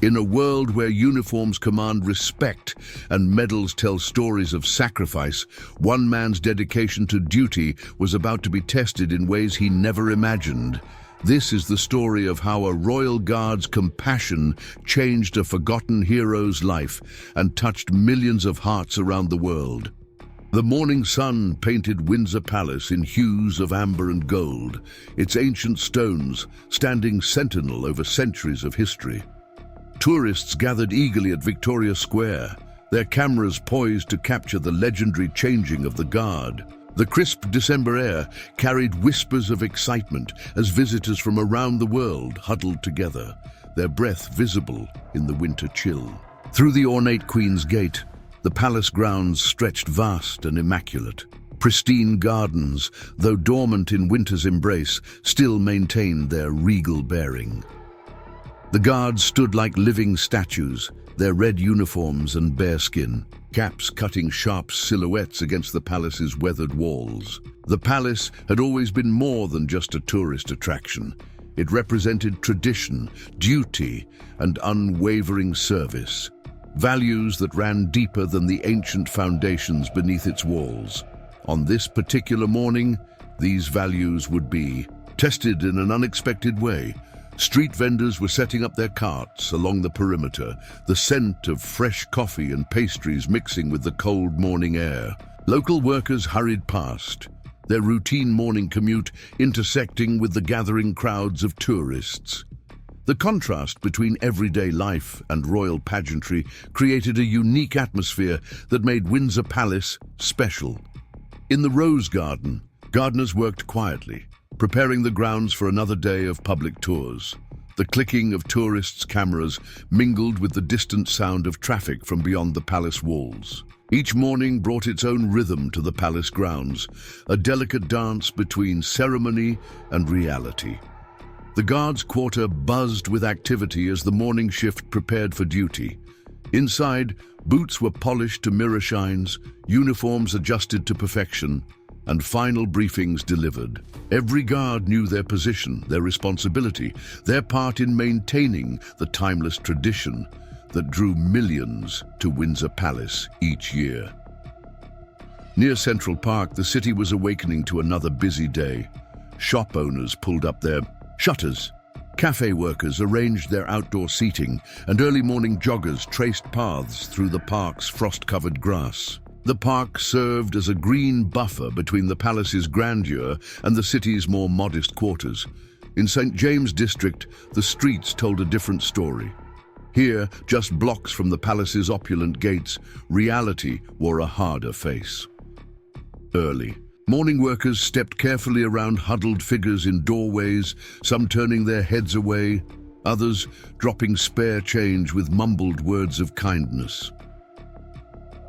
In a world where uniforms command respect and medals tell stories of sacrifice, one man's dedication to duty was about to be tested in ways he never imagined. This is the story of how a royal guard's compassion changed a forgotten hero's life and touched millions of hearts around the world. The morning sun painted Windsor Palace in hues of amber and gold, its ancient stones standing sentinel over centuries of history. Tourists gathered eagerly at Victoria Square, their cameras poised to capture the legendary changing of the guard. The crisp December air carried whispers of excitement as visitors from around the world huddled together, their breath visible in the winter chill. Through the ornate Queen's Gate, the palace grounds stretched vast and immaculate. Pristine gardens, though dormant in winter's embrace, still maintained their regal bearing. The guards stood like living statues, their red uniforms and bearskin, caps cutting sharp silhouettes against the palace's weathered walls. The palace had always been more than just a tourist attraction. It represented tradition, duty, and unwavering service, values that ran deeper than the ancient foundations beneath its walls. On this particular morning, these values would be tested in an unexpected way. Street vendors were setting up their carts along the perimeter, the scent of fresh coffee and pastries mixing with the cold morning air. Local workers hurried past, their routine morning commute intersecting with the gathering crowds of tourists. The contrast between everyday life and royal pageantry created a unique atmosphere that made Windsor Palace special. In the Rose Garden, gardeners worked quietly, preparing the grounds for another day of public tours. The clicking of tourists' cameras mingled with the distant sound of traffic from beyond the palace walls. Each morning brought its own rhythm to the palace grounds, a delicate dance between ceremony and reality. The guards' quarter buzzed with activity as the morning shift prepared for duty. Inside, boots were polished to mirror shines, uniforms adjusted to perfection, and final briefings delivered. Every guard knew their position, their responsibility, their part in maintaining the timeless tradition that drew millions to Windsor Palace each year. Near Central Park, the city was awakening to another busy day. Shop owners pulled up their shutters, cafe workers arranged their outdoor seating, and early morning joggers traced paths through the park's frost-covered grass. The park served as a green buffer between the palace's grandeur and the city's more modest quarters. In St. James' district, the streets told a different story. Here, just blocks from the palace's opulent gates, reality wore a harder face. Early, morning workers stepped carefully around huddled figures in doorways, some turning their heads away, others dropping spare change with mumbled words of kindness.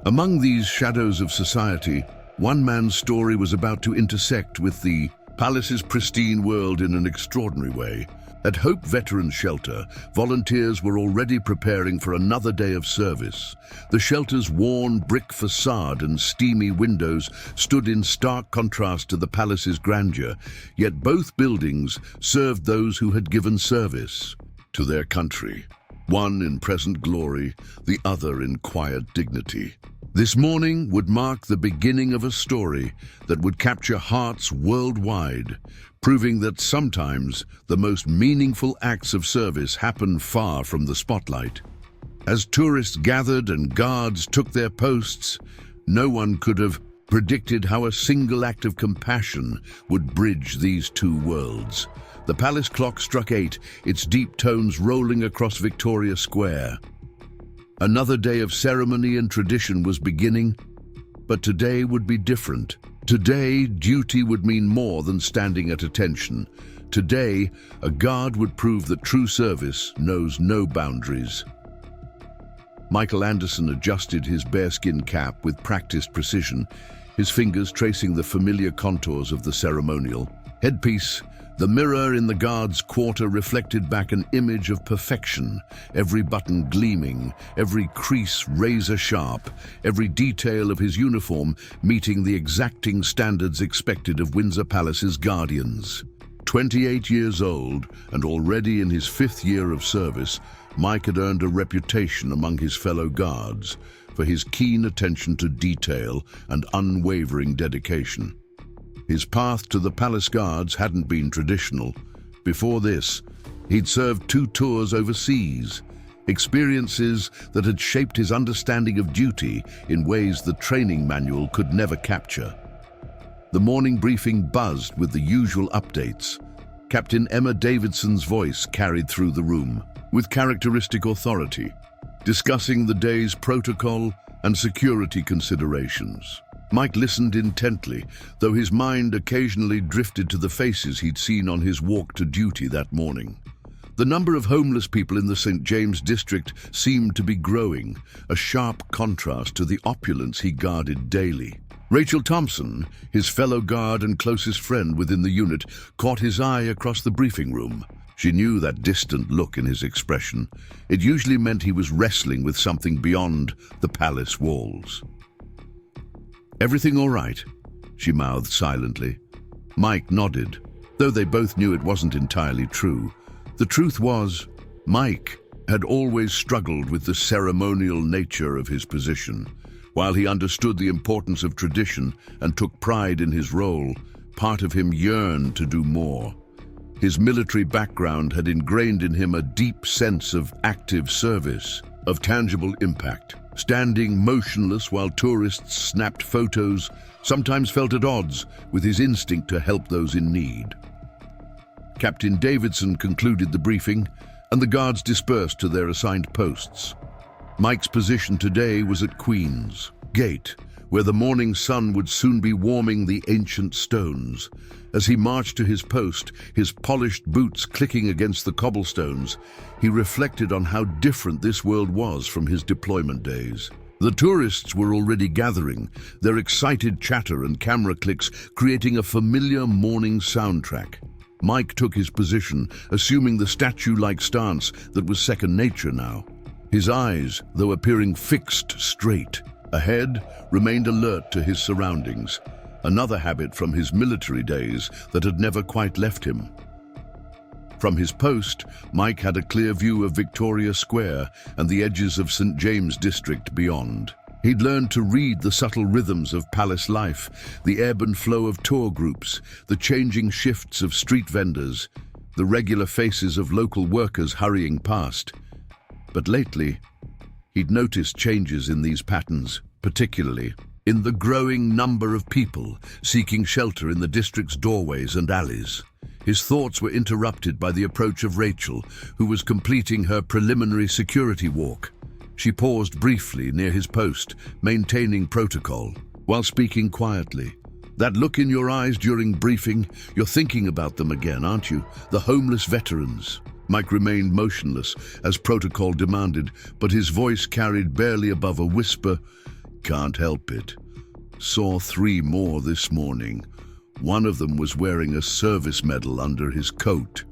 Among these shadows of society, one man's story was about to intersect with the palace's pristine world in an extraordinary way. At Hope Veterans Shelter, volunteers were already preparing for another day of service. The shelter's worn brick facade and steamy windows stood in stark contrast to the palace's grandeur, yet both buildings served those who had given service to their country, one in present glory, the other in quiet dignity. This morning would mark the beginning of a story that would capture hearts worldwide, proving that sometimes the most meaningful acts of service happen far from the spotlight. As tourists gathered and guards took their posts, no one could have predicted how a single act of compassion would bridge these two worlds. The palace clock struck 8, its deep tones rolling across Victoria Square. Another day of ceremony and tradition was beginning, but today would be different. Today, duty would mean more than standing at attention. Today, a guard would prove that true service knows no boundaries. Michael Anderson adjusted his bearskin cap with practiced precision, his fingers tracing the familiar contours of the ceremonial headpiece. The mirror in the guard's quarter reflected back an image of perfection, every button gleaming, every crease razor-sharp, every detail of his uniform meeting the exacting standards expected of Windsor Palace's guardians. 28 years old and already in his 5th year of service, Mike had earned a reputation among his fellow guards for his keen attention to detail and unwavering dedication. His path to the palace guards hadn't been traditional. Before this, he'd served 2 tours overseas, experiences that had shaped his understanding of duty in ways the training manual could never capture. The morning briefing buzzed with the usual updates. Captain Emma Davidson's voice carried through the room, with characteristic authority, discussing the day's protocol and security considerations. Mike listened intently, though his mind occasionally drifted to the faces he'd seen on his walk to duty that morning. The number of homeless people in the St. James district seemed to be growing, a sharp contrast to the opulence he guarded daily. Rachel Thompson, his fellow guard and closest friend within the unit, caught his eye across the briefing room. She knew that distant look in his expression. It usually meant he was wrestling with something beyond the palace walls. "Everything all right?" she mouthed silently. Mike nodded, though they both knew it wasn't entirely true. The truth was, Mike had always struggled with the ceremonial nature of his position. While he understood the importance of tradition and took pride in his role, part of him yearned to do more. His military background had ingrained in him a deep sense of active service, of tangible impact. Standing motionless while tourists snapped photos, sometimes felt at odds with his instinct to help those in need. Captain Davidson concluded the briefing, and the guards dispersed to their assigned posts. Mike's position today was at Queen's Gate, where the morning sun would soon be warming the ancient stones. As he marched to his post, his polished boots clicking against the cobblestones, he reflected on how different this world was from his deployment days. The tourists were already gathering, their excited chatter and camera clicks creating a familiar morning soundtrack. Mike took his position, assuming the statue-like stance that was second nature now. His eyes, though appearing fixed straight ahead, remained alert to his surroundings, another habit from his military days that had never quite left him. From his post, Mike had a clear view of Victoria Square and the edges of St. James District beyond. He'd learned to read the subtle rhythms of palace life, the ebb and flow of tour groups, the changing shifts of street vendors, the regular faces of local workers hurrying past. But lately, he'd noticed changes in these patterns, particularly in the growing number of people seeking shelter in the district's doorways and alleys. His thoughts were interrupted by the approach of Rachel, who was completing her preliminary security walk. She paused briefly near his post, maintaining protocol, while speaking quietly. "That look in your eyes during briefing, you're thinking about them again, aren't you? The homeless veterans." Mike remained motionless, as protocol demanded, but his voice carried barely above a whisper. "Can't help it. Saw 3 more this morning. One of them was wearing a service medal under his coat."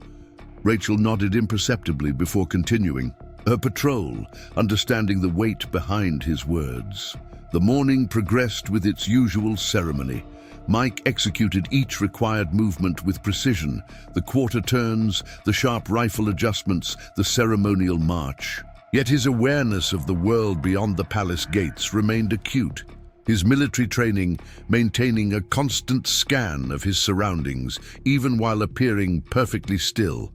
Rachel nodded imperceptibly before continuing her patrol, understanding the weight behind his words. The morning progressed with its usual ceremony. Mike executed each required movement with precision, the quarter turns, the sharp rifle adjustments, the ceremonial march. Yet his awareness of the world beyond the palace gates remained acute, his military training maintaining a constant scan of his surroundings, even while appearing perfectly still.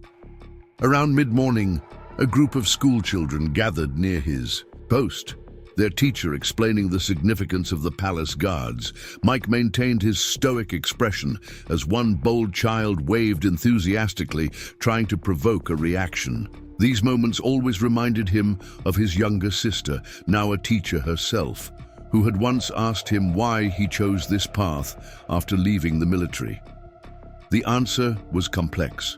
Around mid-morning, a group of schoolchildren gathered near his post, their teacher explaining the significance of the palace guards. Mike maintained his stoic expression as one bold child waved enthusiastically, trying to provoke a reaction. These moments always reminded him of his younger sister, now a teacher herself, who had once asked him why he chose this path after leaving the military. The answer was complex.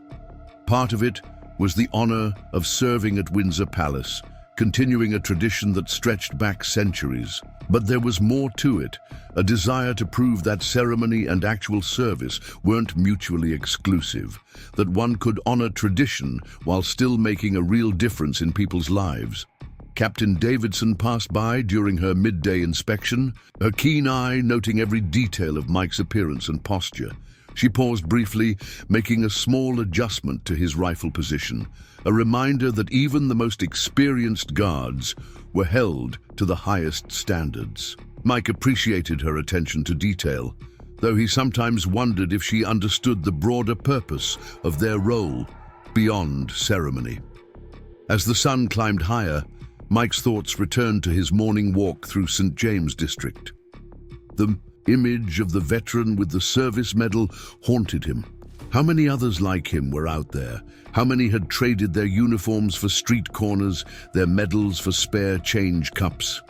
Part of it was the honor of serving at Windsor Palace, continuing a tradition that stretched back centuries. But there was more to it, a desire to prove that ceremony and actual service weren't mutually exclusive, that one could honor tradition while still making a real difference in people's lives. Captain Davidson passed by during her midday inspection, her keen eye noting every detail of Mike's appearance and posture. She paused briefly, making a small adjustment to his rifle position, a reminder that even the most experienced guards were held to the highest standards. Mike appreciated her attention to detail, though he sometimes wondered if she understood the broader purpose of their role beyond ceremony. As the sun climbed higher, Mike's thoughts returned to his morning walk through St. James District. The image of the veteran with the service medal haunted him. How many others like him were out there? How many had traded their uniforms for street corners, their medals for spare change cups?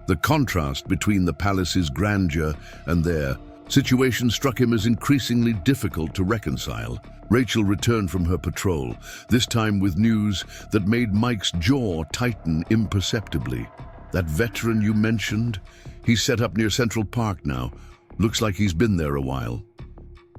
The contrast between the palace's grandeur and their situation struck him as increasingly difficult to reconcile. Rachel returned from her patrol, this time with news that made Mike's jaw tighten imperceptibly. That veteran you mentioned? He's set up near Central Park now. Looks like he's been there a while.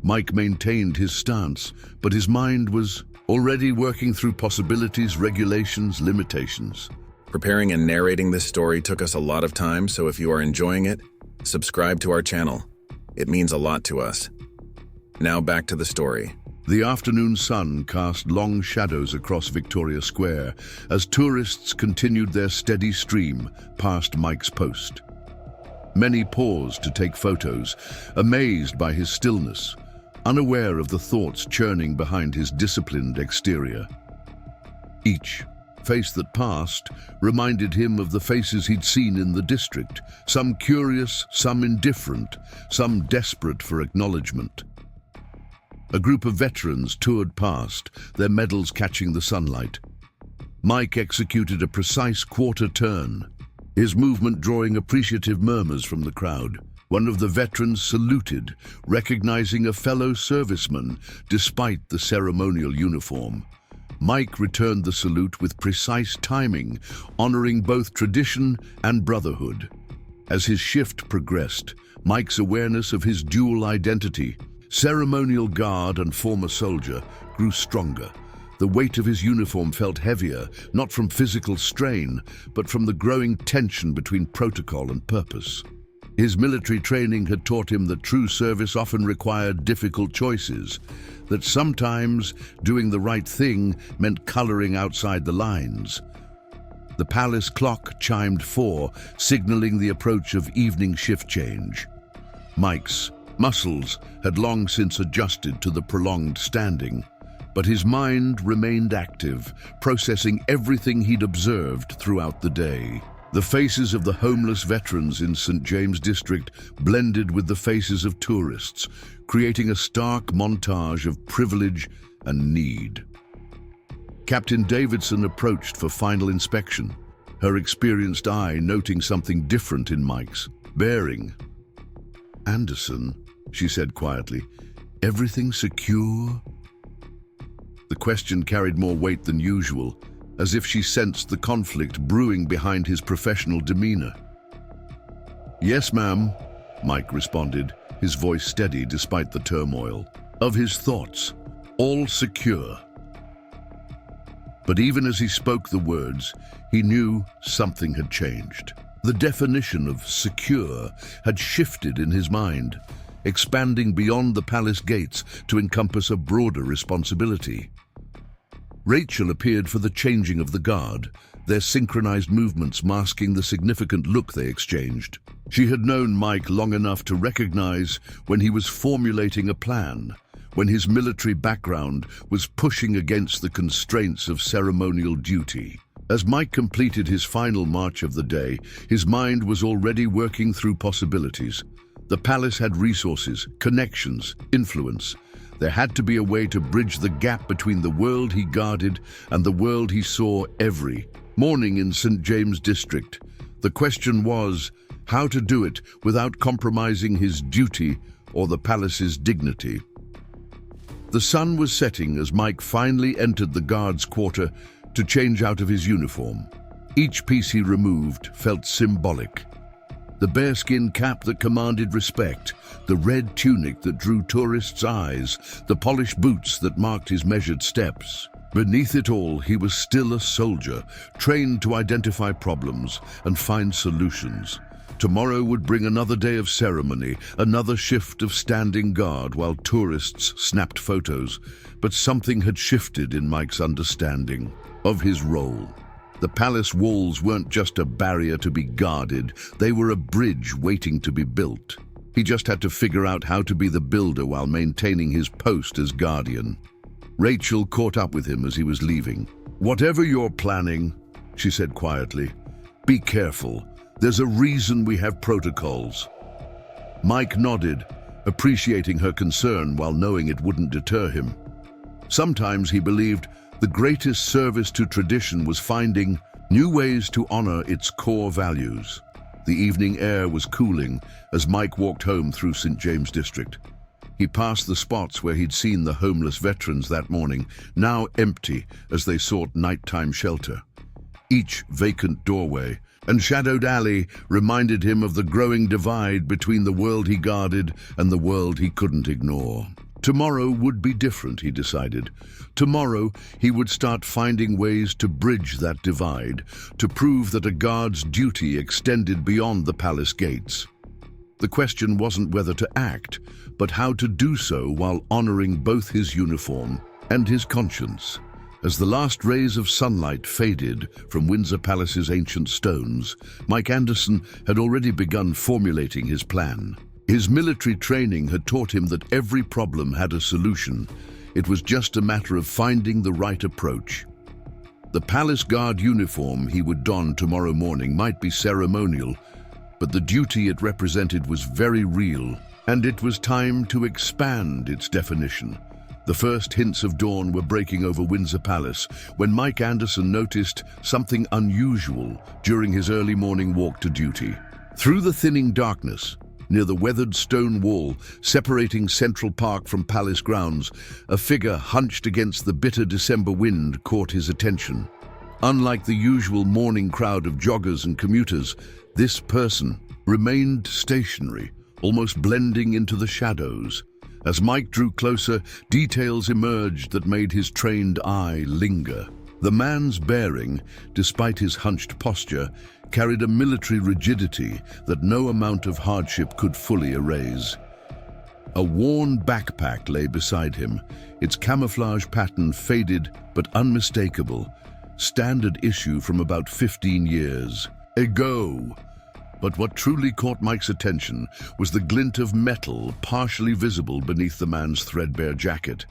Mike maintained his stance, but his mind was already working through possibilities, regulations, limitations. Preparing and narrating this story took us a lot of time, so if you are enjoying it, subscribe to our channel. It means a lot to us. Now back to the story. The afternoon sun cast long shadows across Victoria Square as tourists continued their steady stream past Mike's post. Many paused to take photos, amazed by his stillness, unaware of the thoughts churning behind his disciplined exterior. Each face that passed reminded him of the faces he'd seen in the district, some curious, some indifferent, some desperate for acknowledgement. A group of veterans toured past, their medals catching the sunlight. Mike executed a precise quarter turn, his movement drawing appreciative murmurs from the crowd. One of the veterans saluted, recognizing a fellow serviceman despite the ceremonial uniform. Mike returned the salute with precise timing, honoring both tradition and brotherhood. As his shift progressed, Mike's awareness of his dual identity, ceremonial guard and former soldier, grew stronger. The weight of his uniform felt heavier, not from physical strain, but from the growing tension between protocol and purpose. His military training had taught him that true service often required difficult choices, that sometimes doing the right thing meant coloring outside the lines. The palace clock chimed 4, signaling the approach of evening shift change. Mike's muscles had long since adjusted to the prolonged standing, but his mind remained active, processing everything he'd observed throughout the day. The faces of the homeless veterans in St. James District blended with the faces of tourists, creating a stark montage of privilege and need. Captain Davidson approached for final inspection, her experienced eye noting something different in Mike's bearing. "Anderson," she said quietly, "everything secure?" The question carried more weight than usual, as if she sensed the conflict brewing behind his professional demeanor. "Yes, ma'am," Mike responded, his voice steady despite the turmoil of his thoughts. "All secure." But even as he spoke the words, he knew something had changed. The definition of secure had shifted in his mind, expanding beyond the palace gates to encompass a broader responsibility. Rachel appeared for the changing of the guard, their synchronized movements masking the significant look they exchanged. She had known Mike long enough to recognize when he was formulating a plan, when his military background was pushing against the constraints of ceremonial duty. As Mike completed his final march of the day, his mind was already working through possibilities. The palace had resources, connections, influence. There had to be a way to bridge the gap between the world he guarded and the world he saw every morning in St. James District. The question was how to do it without compromising his duty or the palace's dignity. The sun was setting as Mike finally entered the guard's quarter to change out of his uniform. Each piece he removed felt symbolic. The bearskin cap that commanded respect, the red tunic that drew tourists' eyes, the polished boots that marked his measured steps. Beneath it all, he was still a soldier, trained to identify problems and find solutions, Tomorrow would bring another day of ceremony, another shift of standing guard while tourists snapped photos. But something had shifted in Mike's understanding of his role. The palace walls weren't just a barrier to be guarded, they were a bridge waiting to be built. He just had to figure out how to be the builder while maintaining his post as guardian. Rachel caught up with him as he was leaving. "Whatever you're planning," she said quietly, "be careful. There's a reason we have protocols." Mike nodded, appreciating her concern while knowing it wouldn't deter him. Sometimes he believed the greatest service to tradition was finding new ways to honor its core values. The evening air was cooling as Mike walked home through St. James District. He passed the spots where he'd seen the homeless veterans that morning, now empty as they sought nighttime shelter. Each vacant doorway and shadowed alley reminded him of the growing divide between the world he guarded and the world he couldn't ignore. Tomorrow would be different, he decided. Tomorrow, he would start finding ways to bridge that divide, to prove that a guard's duty extended beyond the palace gates. The question wasn't whether to act, but how to do so while honoring both his uniform and his conscience. As the last rays of sunlight faded from Windsor Palace's ancient stones, Mike Anderson had already begun formulating his plan. His military training had taught him that every problem had a solution. It was just a matter of finding the right approach. The palace guard uniform he would don tomorrow morning might be ceremonial, but the duty it represented was very real, and it was time to expand its definition. The first hints of dawn were breaking over Windsor Palace when Mike Anderson noticed something unusual during his early morning walk to duty. Through the thinning darkness, near the weathered stone wall separating Central Park from palace grounds, a figure hunched against the bitter December wind caught his attention. Unlike the usual morning crowd of joggers and commuters, this person remained stationary, almost blending into the shadows. As Mike drew closer, details emerged that made his trained eye linger. The man's bearing, despite his hunched posture, carried a military rigidity that no amount of hardship could fully erase. A worn backpack lay beside him, its camouflage pattern faded but unmistakable, standard issue from about 15 years ago. But what truly caught Mike's attention was the glint of metal partially visible beneath the man's threadbare jacket.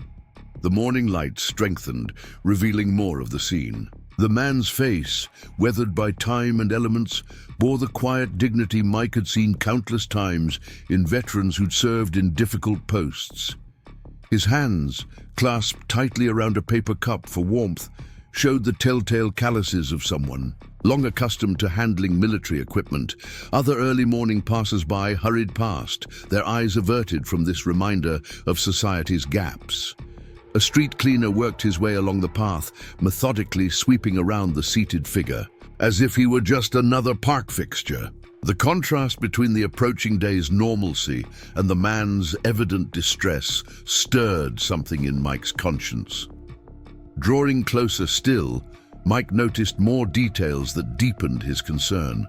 The morning light strengthened, revealing more of the scene. The man's face, weathered by time and elements, bore the quiet dignity Mike had seen countless times in veterans who'd served in difficult posts. His hands, clasped tightly around a paper cup for warmth, showed the telltale calluses of someone long accustomed to handling military equipment. Other early morning passers-by hurried past, their eyes averted from this reminder of society's gaps. A street cleaner worked his way along the path, methodically sweeping around the seated figure, as if he were just another park fixture. The contrast between the approaching day's normalcy and the man's evident distress stirred something in Mike's conscience. Drawing closer still, Mike noticed more details that deepened his concern.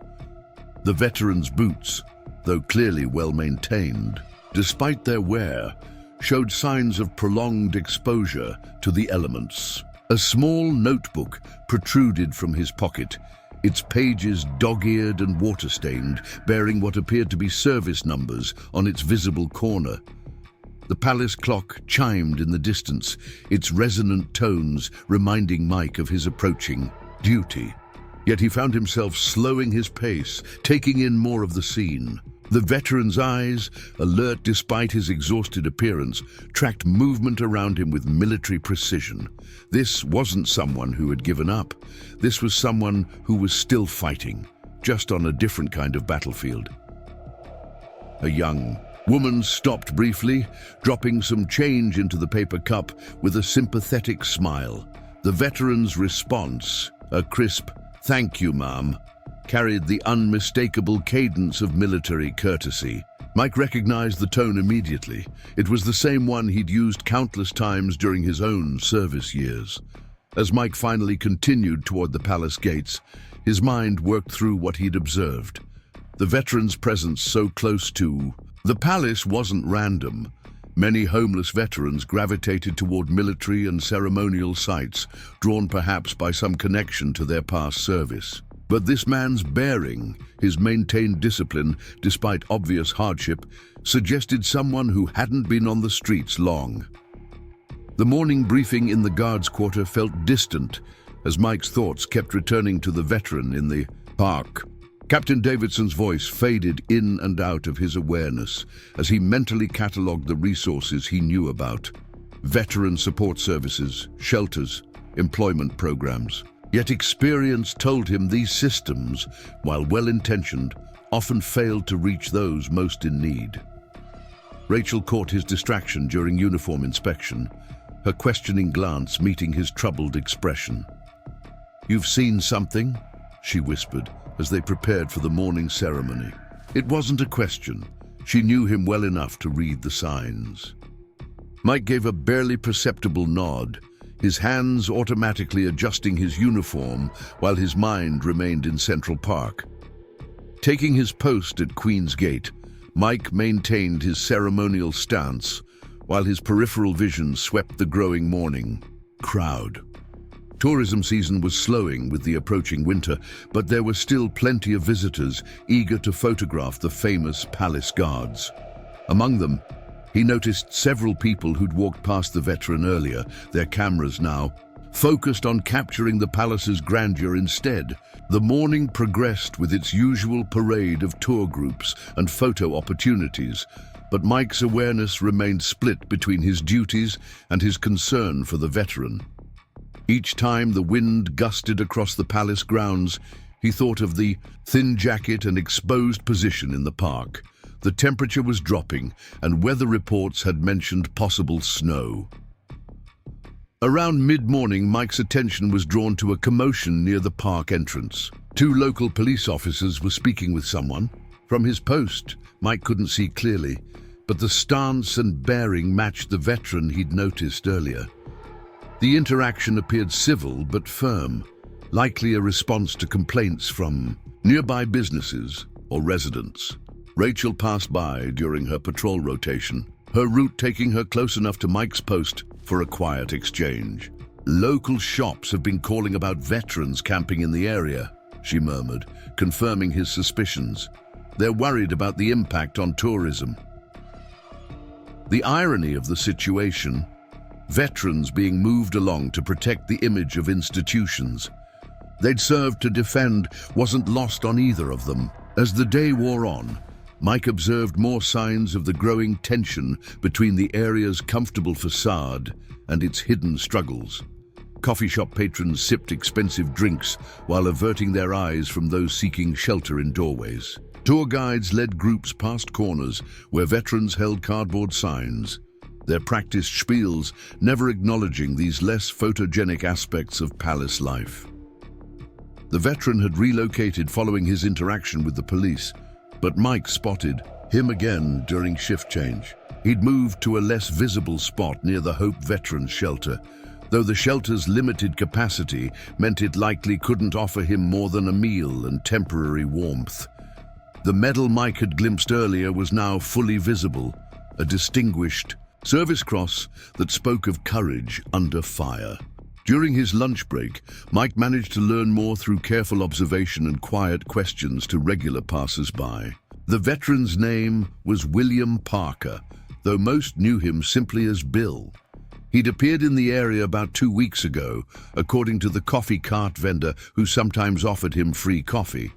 The veteran's boots, though clearly well-maintained, despite their wear, showed signs of prolonged exposure to the elements. A small notebook protruded from his pocket, its pages dog-eared and water-stained, bearing what appeared to be service numbers on its visible corner. The palace clock chimed in the distance, its resonant tones reminding Mike of his approaching duty. Yet he found himself slowing his pace, taking in more of the scene. The veteran's eyes, alert despite his exhausted appearance, tracked movement around him with military precision. This wasn't someone who had given up. This was someone who was still fighting, just on a different kind of battlefield. A young woman stopped briefly, dropping some change into the paper cup with a sympathetic smile. The veteran's response, a crisp, "Thank you, ma'am," carried the unmistakable cadence of military courtesy. Mike recognized the tone immediately. It was the same one he'd used countless times during his own service years. As Mike finally continued toward the palace gates, his mind worked through what he'd observed. the veteran's presence so close to... The palace wasn't random. Many homeless veterans gravitated toward military and ceremonial sites, drawn perhaps by some connection to their past service. But this man's bearing, his maintained discipline despite obvious hardship, suggested someone who hadn't been on the streets long. The morning briefing in the guards' quarter felt distant as Mike's thoughts kept returning to the veteran in the park. Captain Davidson's voice faded in and out of his awareness as he mentally catalogued the resources he knew about. Veteran support services, shelters, employment programs. Yet experience told him these systems, while well-intentioned, often failed to reach those most in need. Rachel caught his distraction during uniform inspection, her questioning glance meeting his troubled expression. "You've seen something?" she whispered as they prepared for the morning ceremony. It wasn't a question. She knew him well enough to read the signs. Mike gave a barely perceptible nod, his hands automatically adjusting his uniform while his mind remained in Central Park. Taking his post at Queen's Gate, Mike maintained his ceremonial stance while his peripheral vision swept the growing morning crowd. Tourism season was slowing with the approaching winter, but there were still plenty of visitors eager to photograph the famous palace guards. Among them, he noticed several people who'd walked past the veteran earlier, their cameras now focused on capturing the palace's grandeur instead. The morning progressed with its usual parade of tour groups and photo opportunities, but Mike's awareness remained split between his duties and his concern for the veteran. Each time the wind gusted across the palace grounds, he thought of the thin jacket and exposed position in the park. The temperature was dropping, and weather reports had mentioned possible snow. Around mid-morning, Mike's attention was drawn to a commotion near the park entrance. Two local police officers were speaking with someone. From his post, Mike couldn't see clearly, but the stance and bearing matched the veteran he'd noticed earlier. The interaction appeared civil but firm, likely a response to complaints from nearby businesses or residents. Rachel passed by during her patrol rotation, her route taking her close enough to Mike's post for a quiet exchange. "Local shops have been calling about veterans camping in the area," she murmured, confirming his suspicions. "They're worried about the impact on tourism." The irony of the situation, veterans being moved along to protect the image of institutions they'd served to defend, wasn't lost on either of them. As the day wore on, Mike observed more signs of the growing tension between the area's comfortable facade and its hidden struggles. Coffee shop patrons sipped expensive drinks while averting their eyes from those seeking shelter in doorways. Tour guides led groups past corners where veterans held cardboard signs, their practiced spiels never acknowledging these less photogenic aspects of palace life. The veteran had relocated following his interaction with the police, but Mike spotted him again during shift change. He'd moved to a less visible spot near the Hope Veterans Shelter, though the shelter's limited capacity meant it likely couldn't offer him more than a meal and temporary warmth. The medal Mike had glimpsed earlier was now fully visible, a distinguished service cross that spoke of courage under fire. During his lunch break, Mike managed to learn more through careful observation and quiet questions to regular passers-by. The veteran's name was William Parker, though most knew him simply as Bill. He'd appeared in the area about 2 weeks ago, according to the coffee cart vendor who sometimes offered him free coffee.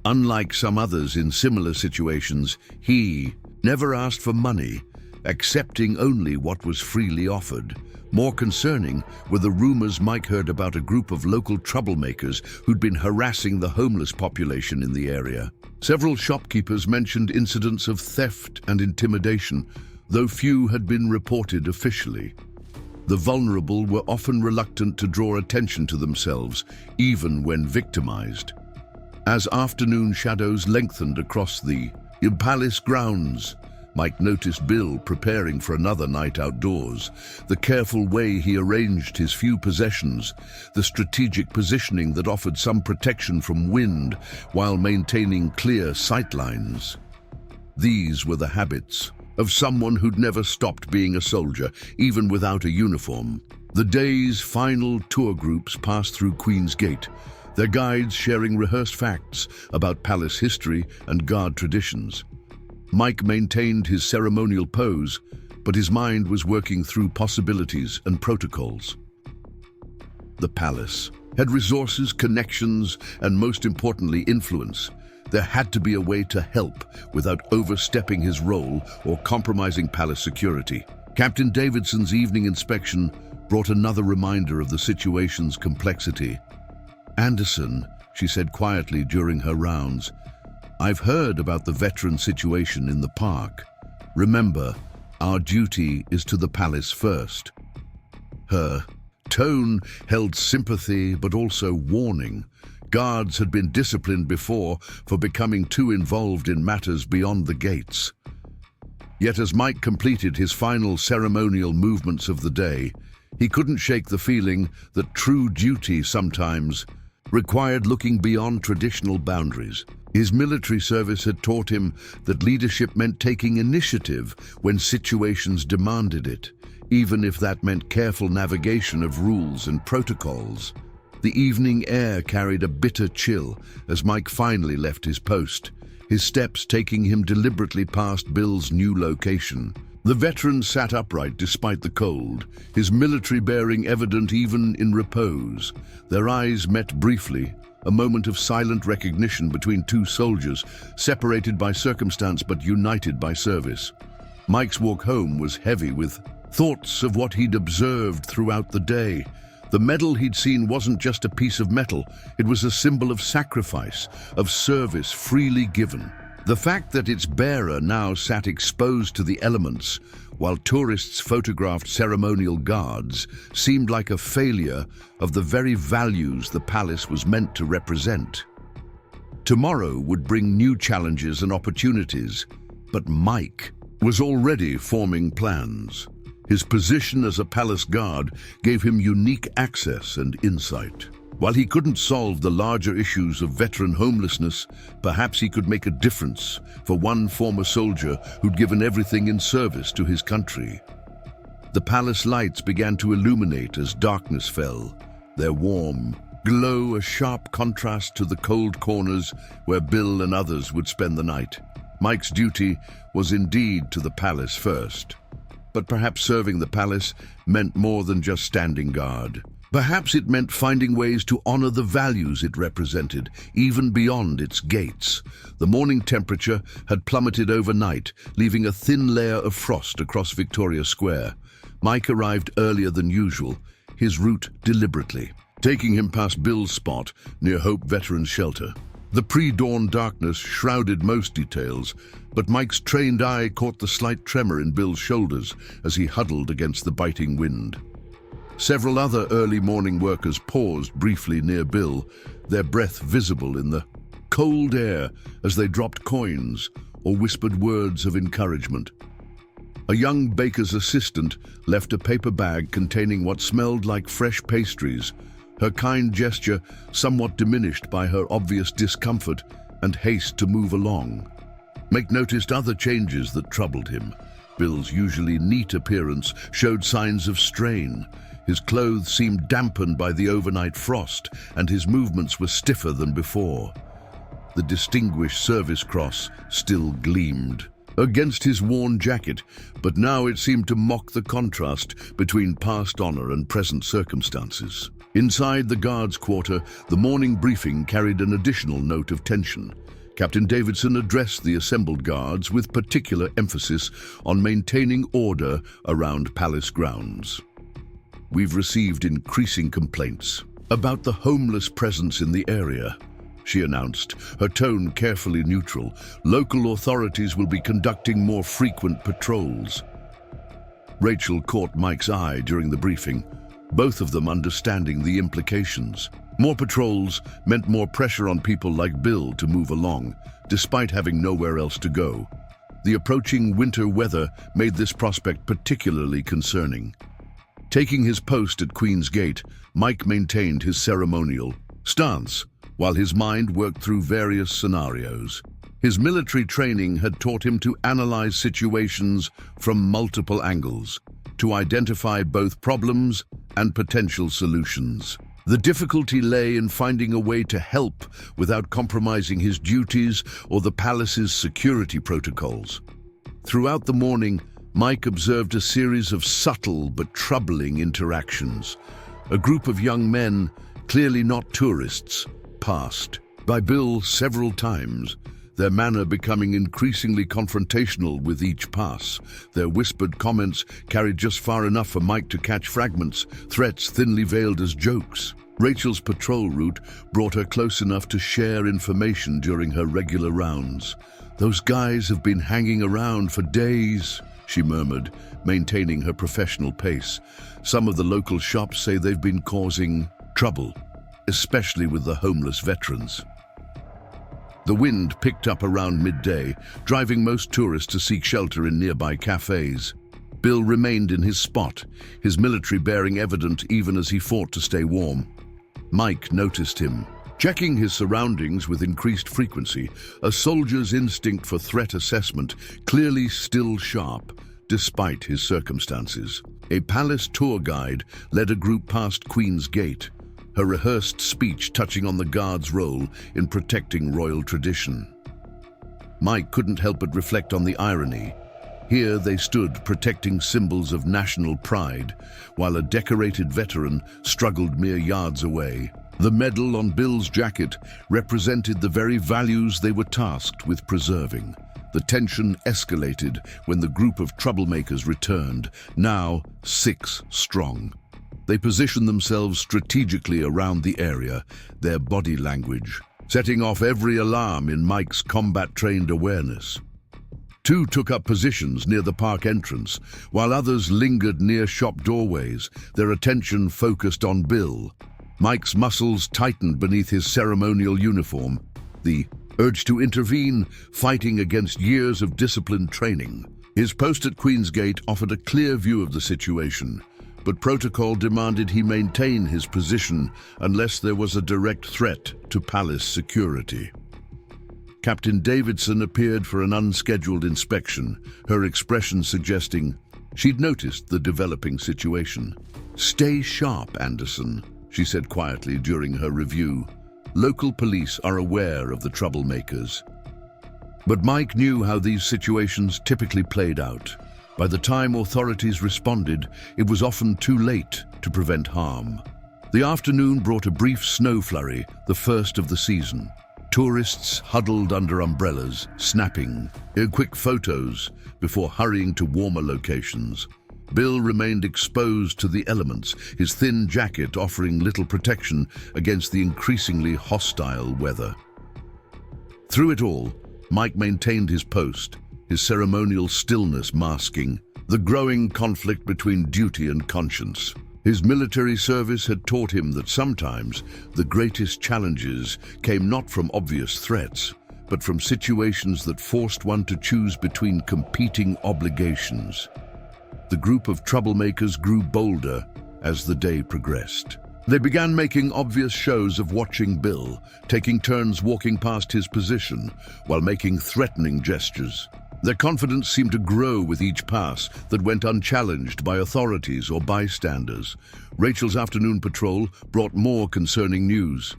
Unlike some others in similar situations, he never asked for money, accepting only what was freely offered. More concerning were the rumors Mike heard about a group of local troublemakers who'd been harassing the homeless population in the area. Several shopkeepers mentioned incidents of theft and intimidation, though few had been reported officially. The vulnerable were often reluctant to draw attention to themselves, even when victimized. As afternoon shadows lengthened across the palace grounds, Mike noticed Bill preparing for another night outdoors, the careful way he arranged his few possessions, the strategic positioning that offered some protection from wind while maintaining clear sightlines. These were the habits of someone who'd never stopped being a soldier, even without a uniform. The day's final tour groups passed through Queen's Gate, their guides sharing rehearsed facts about palace history and guard traditions. Mike maintained his ceremonial pose, but his mind was working through possibilities and protocols. The palace had resources, connections, and most importantly, influence. There had to be a way to help without overstepping his role or compromising palace security. Captain Davidson's evening inspection brought another reminder of the situation's complexity. "Anderson," she said quietly during her rounds, "I've heard about the veteran situation in the park. Remember, our duty is to the palace first." Her tone held sympathy but also warning. Guards had been disciplined before for becoming too involved in matters beyond the gates. Yet as Mike completed his final ceremonial movements of the day, he couldn't shake the feeling that true duty sometimes required looking beyond traditional boundaries. His military service had taught him that leadership meant taking initiative when situations demanded it, even if that meant careful navigation of rules and protocols. The evening air carried a bitter chill as Mike finally left his post, his steps taking him deliberately past Bill's new location. The veteran sat upright despite the cold, his military bearing evident even in repose. Their eyes met briefly, a moment of silent recognition between two soldiers, separated by circumstance but united by service. Mike's walk home was heavy with thoughts of what he'd observed throughout the day. The medal he'd seen wasn't just a piece of metal, it was a symbol of sacrifice, of service freely given. The fact that its bearer now sat exposed to the elements, while tourists photographed ceremonial guards, seemed like a failure of the very values the palace was meant to represent. Tomorrow would bring new challenges and opportunities, but Mike was already forming plans. His position as a palace guard gave him unique access and insight. While he couldn't solve the larger issues of veteran homelessness, perhaps he could make a difference for one former soldier who'd given everything in service to his country. The palace lights began to illuminate as darkness fell, their warm glow a sharp contrast to the cold corners where Bill and others would spend the night. Mike's duty was indeed to the palace first, but perhaps serving the palace meant more than just standing guard. Perhaps it meant finding ways to honor the values it represented, even beyond its gates. The morning temperature had plummeted overnight, leaving a thin layer of frost across Victoria Square. Mike arrived earlier than usual, his route deliberately, taking him past Bill's spot near Hope Veterans Shelter. The pre-dawn darkness shrouded most details, but Mike's trained eye caught the slight tremor in Bill's shoulders as he huddled against the biting wind. Several other early morning workers paused briefly near Bill, their breath visible in the cold air as they dropped coins or whispered words of encouragement. A young baker's assistant left a paper bag containing what smelled like fresh pastries, her kind gesture somewhat diminished by her obvious discomfort and haste to move along. Mike noticed other changes that troubled him. Bill's usually neat appearance showed signs of strain. His clothes seemed dampened by the overnight frost, and his movements were stiffer than before. The Distinguished Service Cross still gleamed against his worn jacket, but now it seemed to mock the contrast between past honor and present circumstances. Inside the guards' quarter, the morning briefing carried an additional note of tension. Captain Davidson addressed the assembled guards with particular emphasis on maintaining order around palace grounds. "We've received increasing complaints about the homeless presence in the area," she announced, her tone carefully neutral. "Local authorities will be conducting more frequent patrols." Rachel caught Mike's eye during the briefing, both of them understanding the implications. More patrols meant more pressure on people like Bill to move along, despite having nowhere else to go. The approaching winter weather made this prospect particularly concerning. Taking his post at Queen's Gate, Mike maintained his ceremonial stance while his mind worked through various scenarios. His military training had taught him to analyze situations from multiple angles, to identify both problems and potential solutions. The difficulty lay in finding a way to help without compromising his duties or the palace's security protocols. Throughout the morning, Mike observed a series of subtle but troubling interactions. A group of young men, clearly not tourists, passed by Bill several times, their manner becoming increasingly confrontational with each pass. Their whispered comments carried just far enough for Mike to catch fragments, threats thinly veiled as jokes. Rachel's patrol route brought her close enough to share information during her regular rounds. "Those guys have been hanging around for days," she murmured, maintaining her professional pace. "Some of the local shops say they've been causing trouble, especially with the homeless veterans." The wind picked up around midday, driving most tourists to seek shelter in nearby cafes. Bill remained in his spot, his military bearing evident even as he fought to stay warm. Mike noticed him, checking his surroundings with increased frequency, a soldier's instinct for threat assessment clearly still sharp, despite his circumstances. A palace tour guide led a group past Queen's Gate, her rehearsed speech touching on the guard's role in protecting royal tradition. Mike couldn't help but reflect on the irony. Here they stood protecting symbols of national pride, while a decorated veteran struggled mere yards away. The medal on Bill's jacket represented the very values they were tasked with preserving. The tension escalated when the group of troublemakers returned, now 6 strong. They positioned themselves strategically around the area, their body language setting off every alarm in Mike's combat-trained awareness. 2 took up positions near the park entrance, while others lingered near shop doorways, their attention focused on Bill. Mike's muscles tightened beneath his ceremonial uniform, the urge to intervene fighting against years of disciplined training. His post at Queen's Gate offered a clear view of the situation, but protocol demanded he maintain his position unless there was a direct threat to palace security. Captain Davidson appeared for an unscheduled inspection, her expression suggesting she'd noticed the developing situation. "Stay sharp, Anderson," she said quietly during her review. "Local police are aware of the troublemakers." But Mike knew how these situations typically played out. By the time authorities responded, it was often too late to prevent harm. The afternoon brought a brief snow flurry, the first of the season. Tourists huddled under umbrellas, snapping quick photos before hurrying to warmer locations. Bill remained exposed to the elements, his thin jacket offering little protection against the increasingly hostile weather. Through it all, Mike maintained his post, his ceremonial stillness masking the growing conflict between duty and conscience. His military service had taught him that sometimes the greatest challenges came not from obvious threats, but from situations that forced one to choose between competing obligations. The group of troublemakers grew bolder as the day progressed. They began making obvious shows of watching Bill, taking turns walking past his position while making threatening gestures. Their confidence seemed to grow with each pass that went unchallenged by authorities or bystanders. Rachel's afternoon patrol brought more concerning news.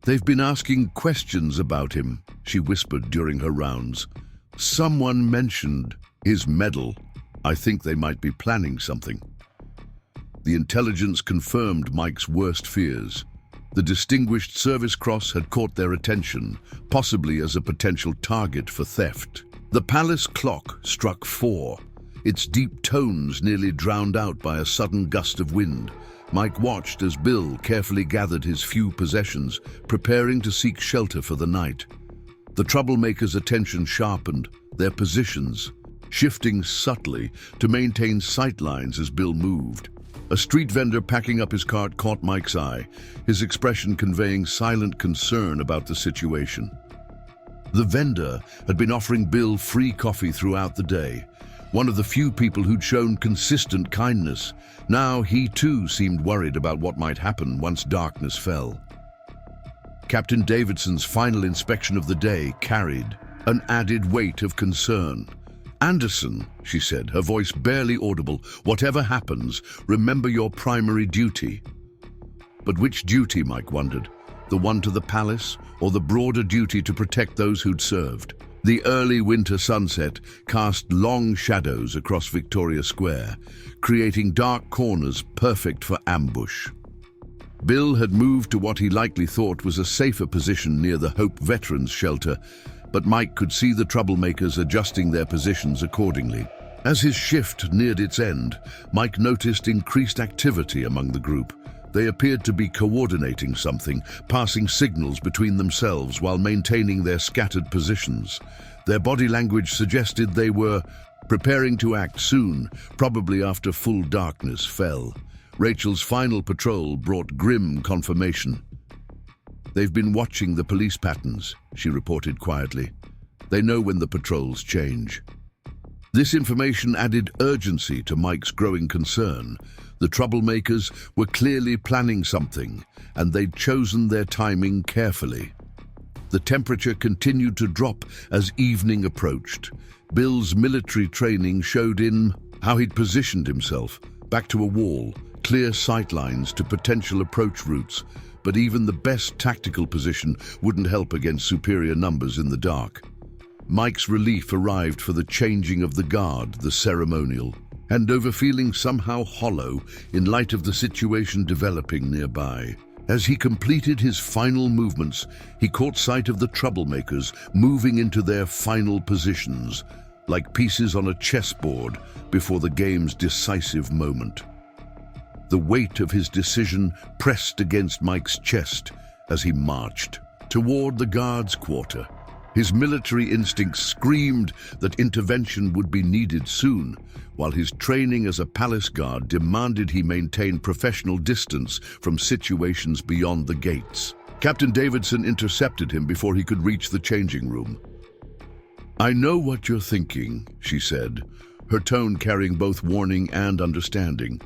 "They've been asking questions about him," she whispered during her rounds. "Someone mentioned his medal. I think they might be planning something." The intelligence confirmed Mike's worst fears. The Distinguished Service Cross had caught their attention, possibly as a potential target for theft. The palace clock struck 4, its deep tones nearly drowned out by a sudden gust of wind. Mike watched as Bill carefully gathered his few possessions, preparing to seek shelter for the night. The troublemakers' attention sharpened, their positions shifting subtly to maintain sightlines as Bill moved. A street vendor packing up his cart caught Mike's eye, his expression conveying silent concern about the situation. The vendor had been offering Bill free coffee throughout the day, one of the few people who'd shown consistent kindness. Now he too seemed worried about what might happen once darkness fell. Captain Davidson's final inspection of the day carried an added weight of concern. "Anderson," she said, her voice barely audible, "whatever happens, remember your primary duty." But which duty, Mike wondered? The one to the palace, or the broader duty to protect those who'd served? The early winter sunset cast long shadows across Victoria Square, creating dark corners perfect for ambush. Bill had moved to what he likely thought was a safer position near the Hope Veterans Shelter, but Mike could see the troublemakers adjusting their positions accordingly. As his shift neared its end, Mike noticed increased activity among the group. They appeared to be coordinating something, passing signals between themselves while maintaining their scattered positions. Their body language suggested they were preparing to act soon, probably after full darkness fell. Rachel's final patrol brought grim confirmation. "They've been watching the police patterns," she reported quietly. "They know when the patrols change." This information added urgency to Mike's growing concern. The troublemakers were clearly planning something, and they'd chosen their timing carefully. The temperature continued to drop as evening approached. Bill's military training showed in how he'd positioned himself, back to a wall, clear sightlines to potential approach routes, but even the best tactical position wouldn't help against superior numbers in the dark. Mike's relief arrived for the changing of the guard, the ceremonial, and over feeling somehow hollow in light of the situation developing nearby. As he completed his final movements, he caught sight of the troublemakers moving into their final positions, like pieces on a chessboard before the game's decisive moment. The weight of his decision pressed against Mike's chest as he marched toward the guards' quarter. His military instincts screamed that intervention would be needed soon, while his training as a palace guard demanded he maintain professional distance from situations beyond the gates. Captain Davidson intercepted him before he could reach the changing room. "I know what you're thinking," she said, her tone carrying both warning and understanding.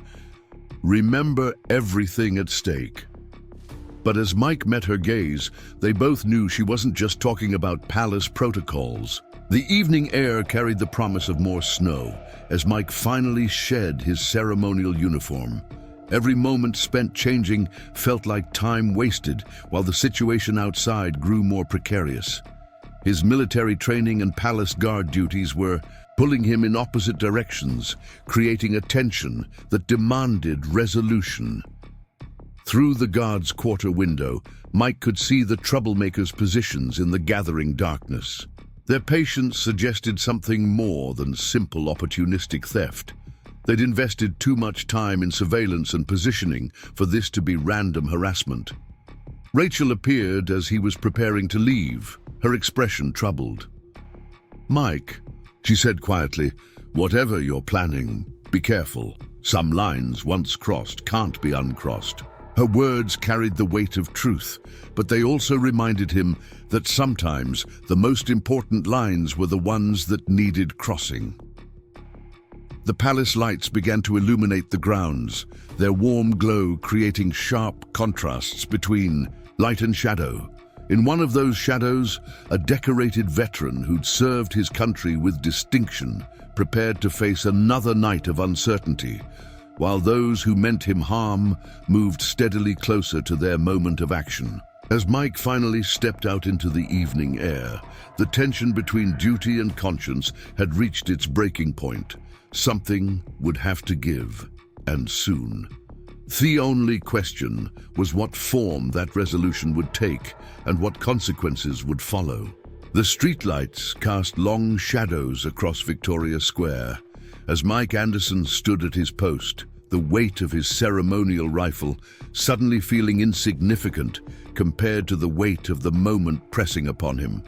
"Remember everything at stake." But as Mike met her gaze, they both knew she wasn't just talking about palace protocols. The evening air carried the promise of more snow, as Mike finally shed his ceremonial uniform. Every moment spent changing felt like time wasted, while the situation outside grew more precarious. His military training and palace guard duties were pulling him in opposite directions, creating a tension that demanded resolution. Through the guard's quarter window, Mike could see the troublemakers' positions in the gathering darkness. Their patience suggested something more than simple opportunistic theft. They'd invested too much time in surveillance and positioning for this to be random harassment. Rachel appeared as he was preparing to leave, her expression troubled. "Mike," she said quietly, "whatever you're planning, be careful. Some lines once crossed can't be uncrossed." Her words carried the weight of truth, but they also reminded him that sometimes the most important lines were the ones that needed crossing. The palace lights began to illuminate the grounds, their warm glow creating sharp contrasts between light and shadow. In one of those shadows, a decorated veteran who'd served his country with distinction prepared to face another night of uncertainty, while those who meant him harm moved steadily closer to their moment of action. As Mike finally stepped out into the evening air, the tension between duty and conscience had reached its breaking point. Something would have to give, and soon. The only question was what form that resolution would take and what consequences would follow. The streetlights cast long shadows across Victoria Square. As Mike Anderson stood at his post, the weight of his ceremonial rifle suddenly feeling insignificant compared to the weight of the moment pressing upon him.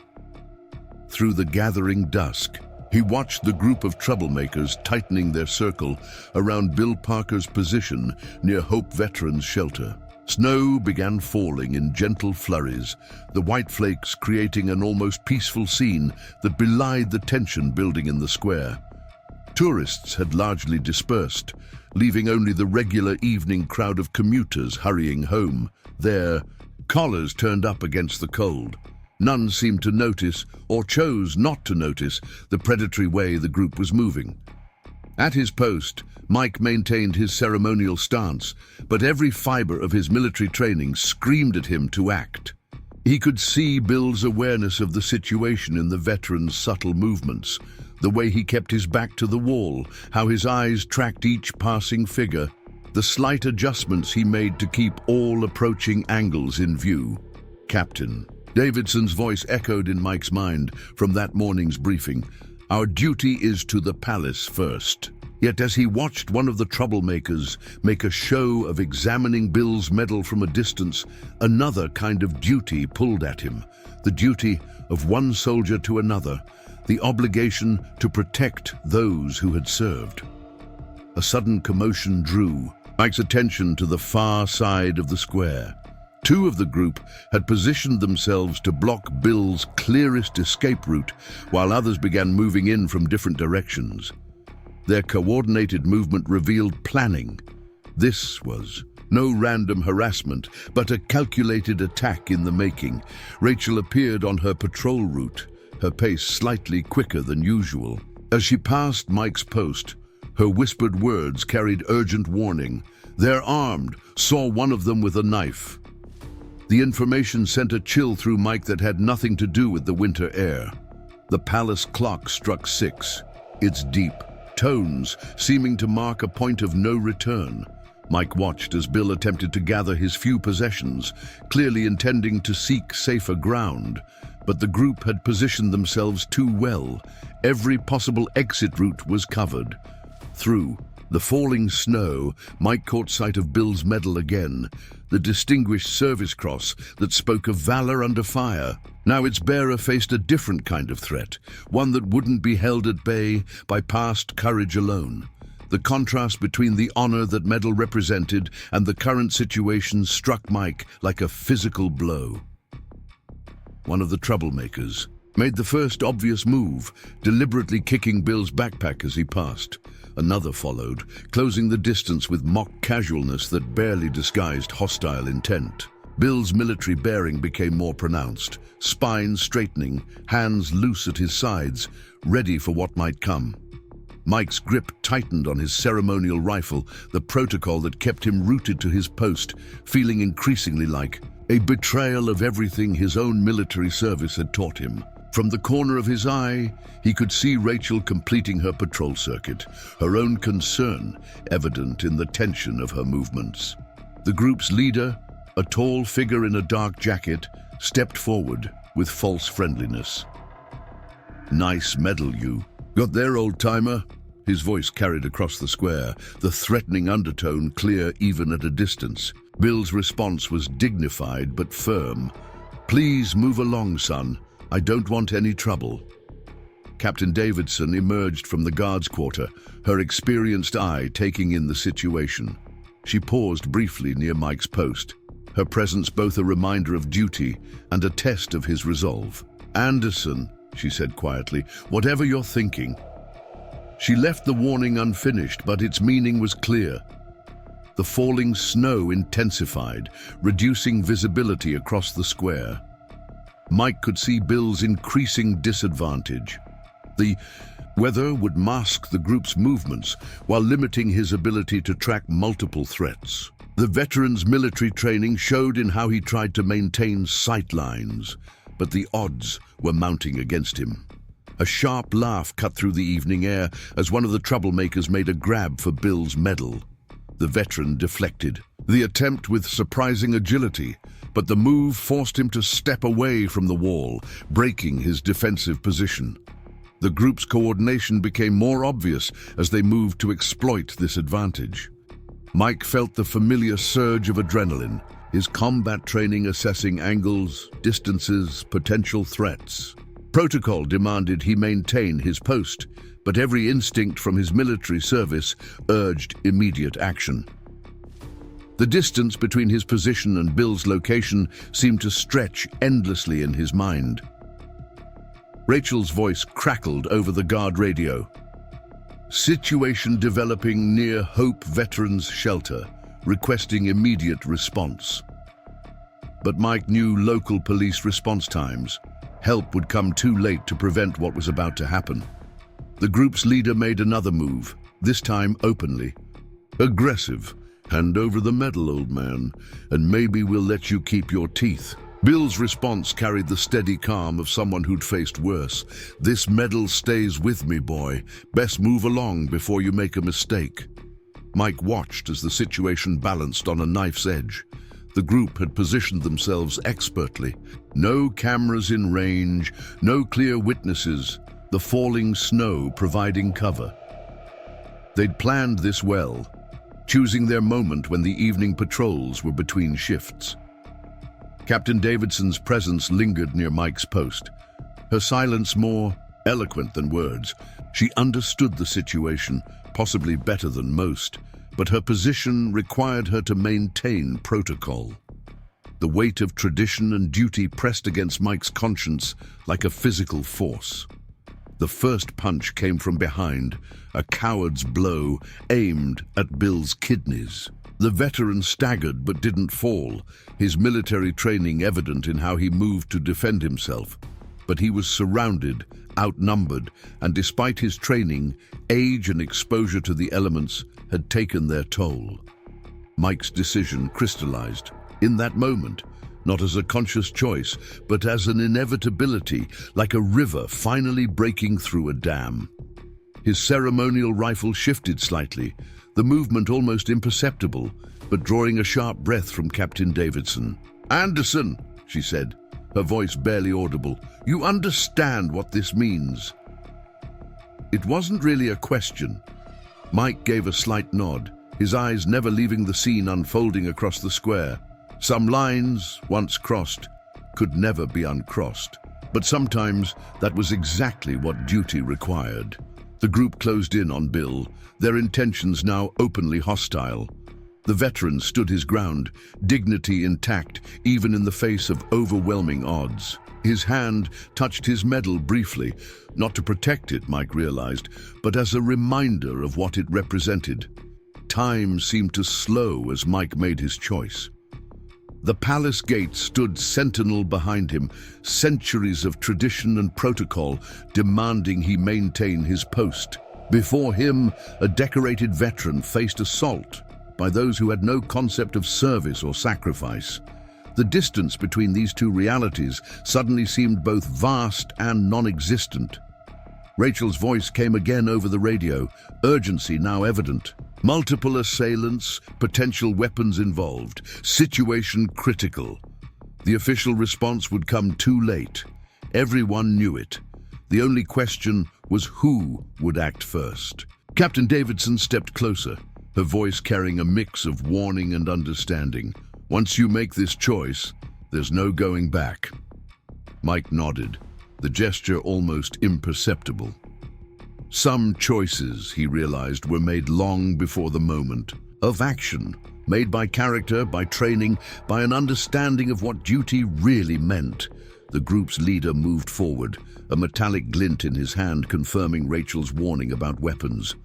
Through the gathering dusk, he watched the group of troublemakers tightening their circle around Bill Parker's position near Hope Veterans Shelter. Snow began falling in gentle flurries, the white flakes creating an almost peaceful scene that belied the tension building in the square. Tourists had largely dispersed, leaving only the regular evening crowd of commuters hurrying home, their collars turned up against the cold. None seemed to notice, or chose not to notice, the predatory way the group was moving. At his post, Mike maintained his ceremonial stance, but every fiber of his military training screamed at him to act. He could see Bill's awareness of the situation in the veteran's subtle movements, the way he kept his back to the wall, how his eyes tracked each passing figure, the slight adjustments he made to keep all approaching angles in view. "Captain." Davidson's voice echoed in Mike's mind from that morning's briefing. "Our duty is to the palace first." Yet as he watched one of the troublemakers make a show of examining Bill's medal from a distance, another kind of duty pulled at him. The duty of one soldier to another, the obligation to protect those who had served. A sudden commotion drew Mike's attention to the far side of the square. Two of the group had positioned themselves to block Bill's clearest escape route, while others began moving in from different directions. Their coordinated movement revealed planning. This was no random harassment, but a calculated attack in the making. Rachel appeared on her patrol route, her pace slightly quicker than usual. As she passed Mike's post, her whispered words carried urgent warning. "They're armed. Saw one of them with a knife." The information sent a chill through Mike that had nothing to do with the winter air. The palace clock struck 6, its deep tones seeming to mark a point of no return. Mike watched as Bill attempted to gather his few possessions, clearly intending to seek safer ground. But the group had positioned themselves too well. Every possible exit route was covered. Through the falling snow, Mike caught sight of Bill's medal again, the distinguished service cross that spoke of valor under fire. Now its bearer faced a different kind of threat, one that wouldn't be held at bay by past courage alone. The contrast between the honor that medal represented and the current situation struck Mike like a physical blow. One of the troublemakers made the first obvious move, deliberately kicking Bill's backpack as he passed. Another followed, closing the distance with mock casualness that barely disguised hostile intent. Bill's military bearing became more pronounced, spine straightening, hands loose at his sides, ready for what might come. Mike's grip tightened on his ceremonial rifle, the protocol that kept him rooted to his post, feeling increasingly like a betrayal of everything his own military service had taught him. From the corner of his eye, he could see Rachel completing her patrol circuit, her own concern evident in the tension of her movements. The group's leader, a tall figure in a dark jacket, stepped forward with false friendliness. "Nice medal you got there, old-timer." His voice carried across the square, the threatening undertone clear even at a distance. Bill's response was dignified but firm. "Please move along, son. I don't want any trouble." Captain Davidson emerged from the guards' quarter, her experienced eye taking in the situation. She paused briefly near Mike's post, her presence both a reminder of duty and a test of his resolve. "Anderson," she said quietly, "whatever you're thinking." She left the warning unfinished, but its meaning was clear. The falling snow intensified, reducing visibility across the square. Mike could see Bill's increasing disadvantage. The weather would mask the group's movements while limiting his ability to track multiple threats. The veteran's military training showed in how he tried to maintain sight lines, but the odds were mounting against him. A sharp laugh cut through the evening air as one of the troublemakers made a grab for Bill's medal. The veteran deflected the attempt with surprising agility, but the move forced him to step away from the wall, breaking his defensive position. The group's coordination became more obvious as they moved to exploit this advantage. Mike felt the familiar surge of adrenaline, his combat training assessing angles, distances, potential threats. Protocol demanded he maintain his post, but every instinct from his military service urged immediate action. The distance between his position and Bill's location seemed to stretch endlessly in his mind. Rachel's voice crackled over the guard radio. Situation developing near Hope Veterans Shelter, requesting immediate response. But Mike knew local police response times. Help would come too late to prevent what was about to happen. The group's leader made another move, this time openly. Aggressive. Hand over the medal, old man, and maybe we'll let you keep your teeth. Bill's response carried the steady calm of someone who'd faced worse. This medal stays with me, boy. Best move along before you make a mistake. Mike watched as the situation balanced on a knife's edge. The group had positioned themselves expertly. No cameras in range, no clear witnesses, the falling snow providing cover. They'd planned this well, choosing their moment when the evening patrols were between shifts. Captain Davidson's presence lingered near Mike's post, her silence more eloquent than words. She understood the situation, possibly better than most, but her position required her to maintain protocol. The weight of tradition and duty pressed against Mike's conscience like a physical force. The first punch came from behind, a coward's blow aimed at Bill's kidneys. The veteran staggered but didn't fall, his military training evident in how he moved to defend himself. But he was surrounded, outnumbered, and despite his training, age and exposure to the elements had taken their toll. Mike's decision crystallized in that moment, not as a conscious choice, but as an inevitability, like a river finally breaking through a dam. His ceremonial rifle shifted slightly, the movement almost imperceptible, but drawing a sharp breath from Captain Davidson. "Anderson," she said, her voice barely audible, "you understand what this means." It wasn't really a question. Mike gave a slight nod, his eyes never leaving the scene unfolding across the square. Some lines, once crossed, could never be uncrossed. But sometimes that was exactly what duty required. The group closed in on Bill, their intentions now openly hostile. The veteran stood his ground, dignity intact, even in the face of overwhelming odds. His hand touched his medal briefly, not to protect it, Mike realized, but as a reminder of what it represented. Time seemed to slow as Mike made his choice. The palace gate stood sentinel behind him, centuries of tradition and protocol demanding he maintain his post. Before him, a decorated veteran faced assault by those who had no concept of service or sacrifice. The distance between these two realities suddenly seemed both vast and non-existent. Rachel's voice came again over the radio, urgency now evident. Multiple assailants, potential weapons involved, situation critical. The official response would come too late. Everyone knew it. The only question was who would act first. Captain Davidson stepped closer, her voice carrying a mix of warning and understanding. "Once you make this choice, there's no going back." Mike nodded, the gesture almost imperceptible. Some choices, he realized, were made long before the moment of action, made by character, by training, by an understanding of what duty really meant. The group's leader moved forward, a metallic glint in his hand confirming Rachel's warning about weapons.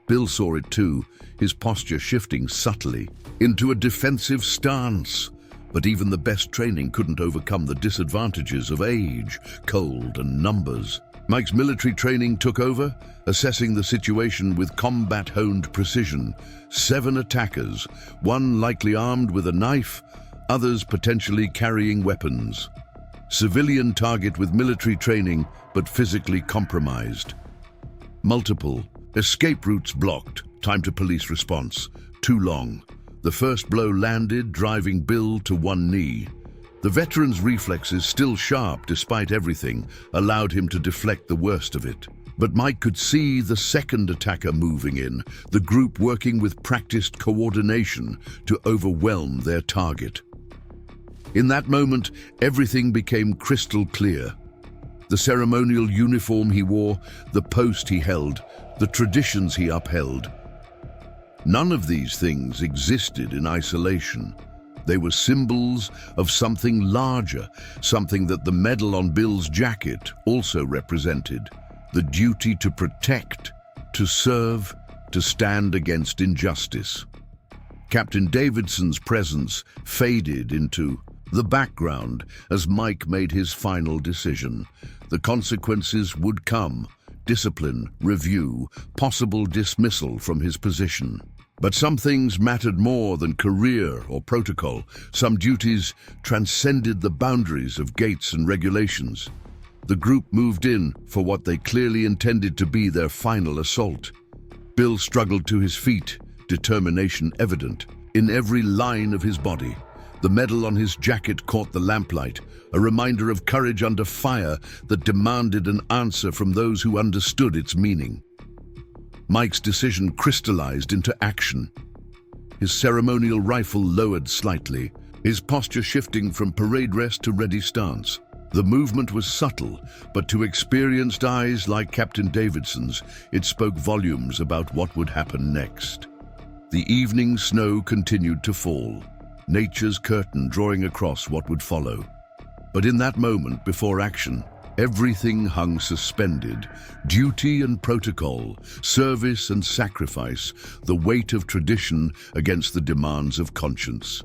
Bill saw it too, his posture shifting subtly into a defensive stance. But even the best training couldn't overcome the disadvantages of age, cold, and numbers. Mike's military training took over, assessing the situation with combat-honed precision. 7 attackers, one likely armed with a knife, others potentially carrying weapons. Civilian target with military training, but physically compromised. Multiple. Escape routes blocked. Time to police response. Too long. The first blow landed, driving Bill to one knee. The veteran's reflexes, still sharp despite everything, allowed him to deflect the worst of it. But Mike could see the second attacker moving in, the group working with practiced coordination to overwhelm their target. In that moment, everything became crystal clear. The ceremonial uniform he wore, the post he held, the traditions he upheld. None of these things existed in isolation. They were symbols of something larger, something that the medal on Bill's jacket also represented: the duty to protect, to serve, to stand against injustice. Captain Davidson's presence faded into the background as Mike made his final decision. The consequences would come: discipline, review, possible dismissal from his position. But some things mattered more than career or protocol. Some duties transcended the boundaries of gates and regulations. The group moved in for what they clearly intended to be their final assault. Bill struggled to his feet, determination evident in every line of his body. The medal on his jacket caught the lamplight, a reminder of courage under fire that demanded an answer from those who understood its meaning. Mike's decision crystallized into action. His ceremonial rifle lowered slightly, his posture shifting from parade rest to ready stance. The movement was subtle, but to experienced eyes like Captain Davidson's, it spoke volumes about what would happen next. The evening snow continued to fall, nature's curtain drawing across what would follow. But in that moment before action, everything hung suspended: duty and protocol, service and sacrifice, the weight of tradition against the demands of conscience.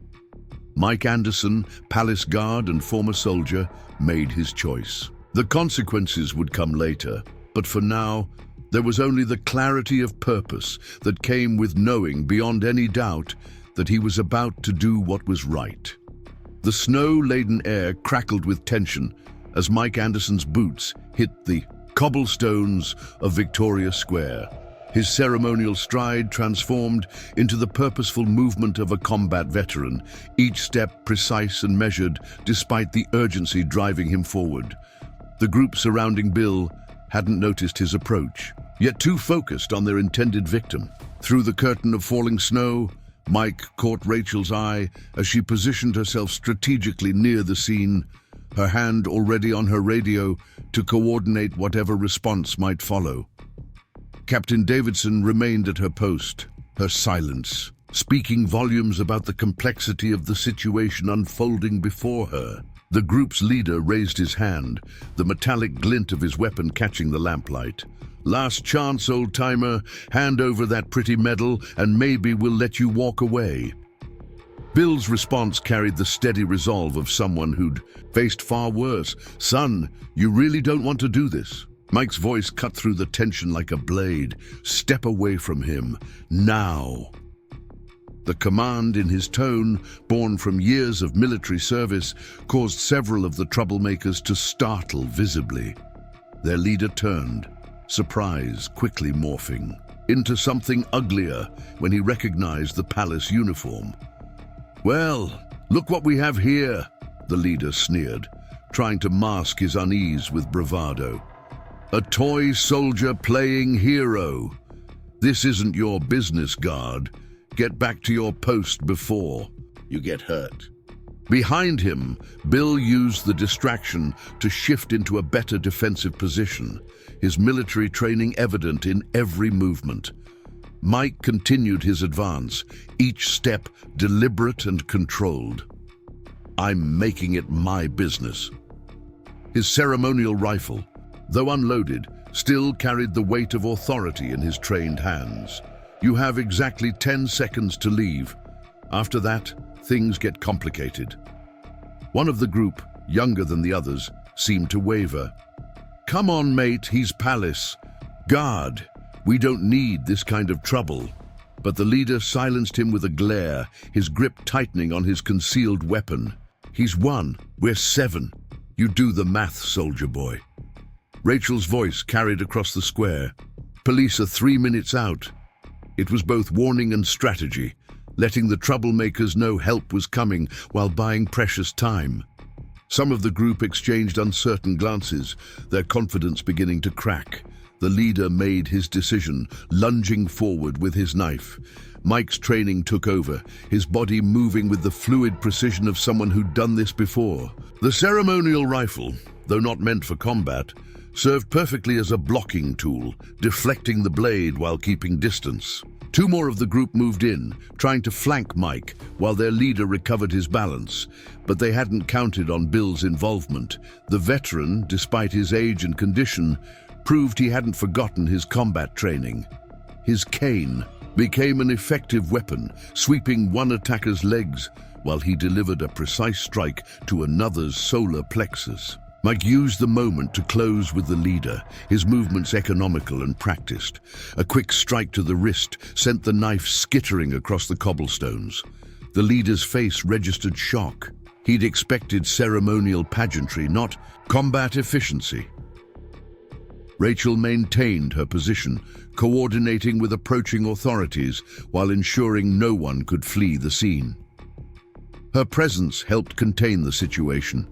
Mike Anderson, palace guard and former soldier, made his choice. The consequences would come later, but for now, there was only the clarity of purpose that came with knowing beyond any doubt that he was about to do what was right. The snow-laden air crackled with tension as Mike Anderson's boots hit the cobblestones of Victoria Square. His ceremonial stride transformed into the purposeful movement of a combat veteran, each step precise and measured despite the urgency driving him forward. The group surrounding Bill hadn't noticed his approach, yet too focused on their intended victim. Through the curtain of falling snow, Mike caught Rachel's eye as she positioned herself strategically near the scene, her hand already on her radio to coordinate whatever response might follow. Captain Davidson remained at her post, her silence speaking volumes about the complexity of the situation unfolding before her. The group's leader raised his hand, the metallic glint of his weapon catching the lamplight. "Last chance, old-timer. Hand over that pretty medal, and maybe we'll let you walk away." Bill's response carried the steady resolve of someone who'd faced far worse. "Son, you really don't want to do this." Mike's voice cut through the tension like a blade. "Step away from him, now." The command in his tone, born from years of military service, caused several of the troublemakers to startle visibly. Their leader turned, surprise quickly morphing into something uglier when he recognized the palace uniform. "Well, look what we have here," the leader sneered, trying to mask his unease with bravado. "A toy soldier playing hero. This isn't your business, guard. Get back to your post before you get hurt." Behind him, Bill used the distraction to shift into a better defensive position, his military training evident in every movement. Mike continued his advance, each step deliberate and controlled. "I'm making it my business." His ceremonial rifle, though unloaded, still carried the weight of authority in his trained hands. "You have exactly 10 seconds to leave. After that, things get complicated." One of the group, younger than the others, seemed to waver. "Come on, mate, he's Palace. Guard, we don't need this kind of trouble." But the leader silenced him with a glare, his grip tightening on his concealed weapon. "He's 1, we're 7. You do the math, soldier boy." Rachel's voice carried across the square. "Police are 3 minutes out." It was both warning and strategy, letting the troublemakers know help was coming while buying precious time. Some of the group exchanged uncertain glances, their confidence beginning to crack. The leader made his decision, lunging forward with his knife. Mike's training took over, his body moving with the fluid precision of someone who'd done this before. The ceremonial rifle, though not meant for combat, served perfectly as a blocking tool, deflecting the blade while keeping distance. Two more of the group moved in, trying to flank Mike while their leader recovered his balance, but they hadn't counted on Bill's involvement. The veteran, despite his age and condition, proved he hadn't forgotten his combat training. His cane became an effective weapon, sweeping one attacker's legs while he delivered a precise strike to another's solar plexus. Mike used the moment to close with the leader, his movements economical and practiced. A quick strike to the wrist sent the knife skittering across the cobblestones. The leader's face registered shock. He'd expected ceremonial pageantry, not combat efficiency. Rachel maintained her position, coordinating with approaching authorities while ensuring no one could flee the scene. Her presence helped contain the situation,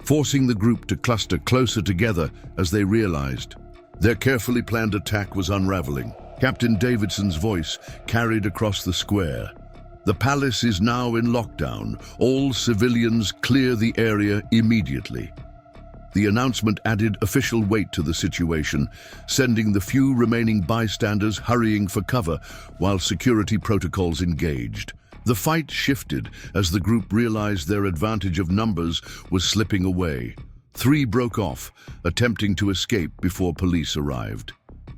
forcing the group to cluster closer together as they realized their carefully planned attack was unraveling. Captain Davidson's voice carried across the square. The palace is now in lockdown. All civilians clear the area immediately. The announcement added official weight to the situation, sending the few remaining bystanders hurrying for cover while security protocols engaged. The fight shifted as the group realized their advantage of numbers was slipping away. Three broke off, attempting to escape before police arrived.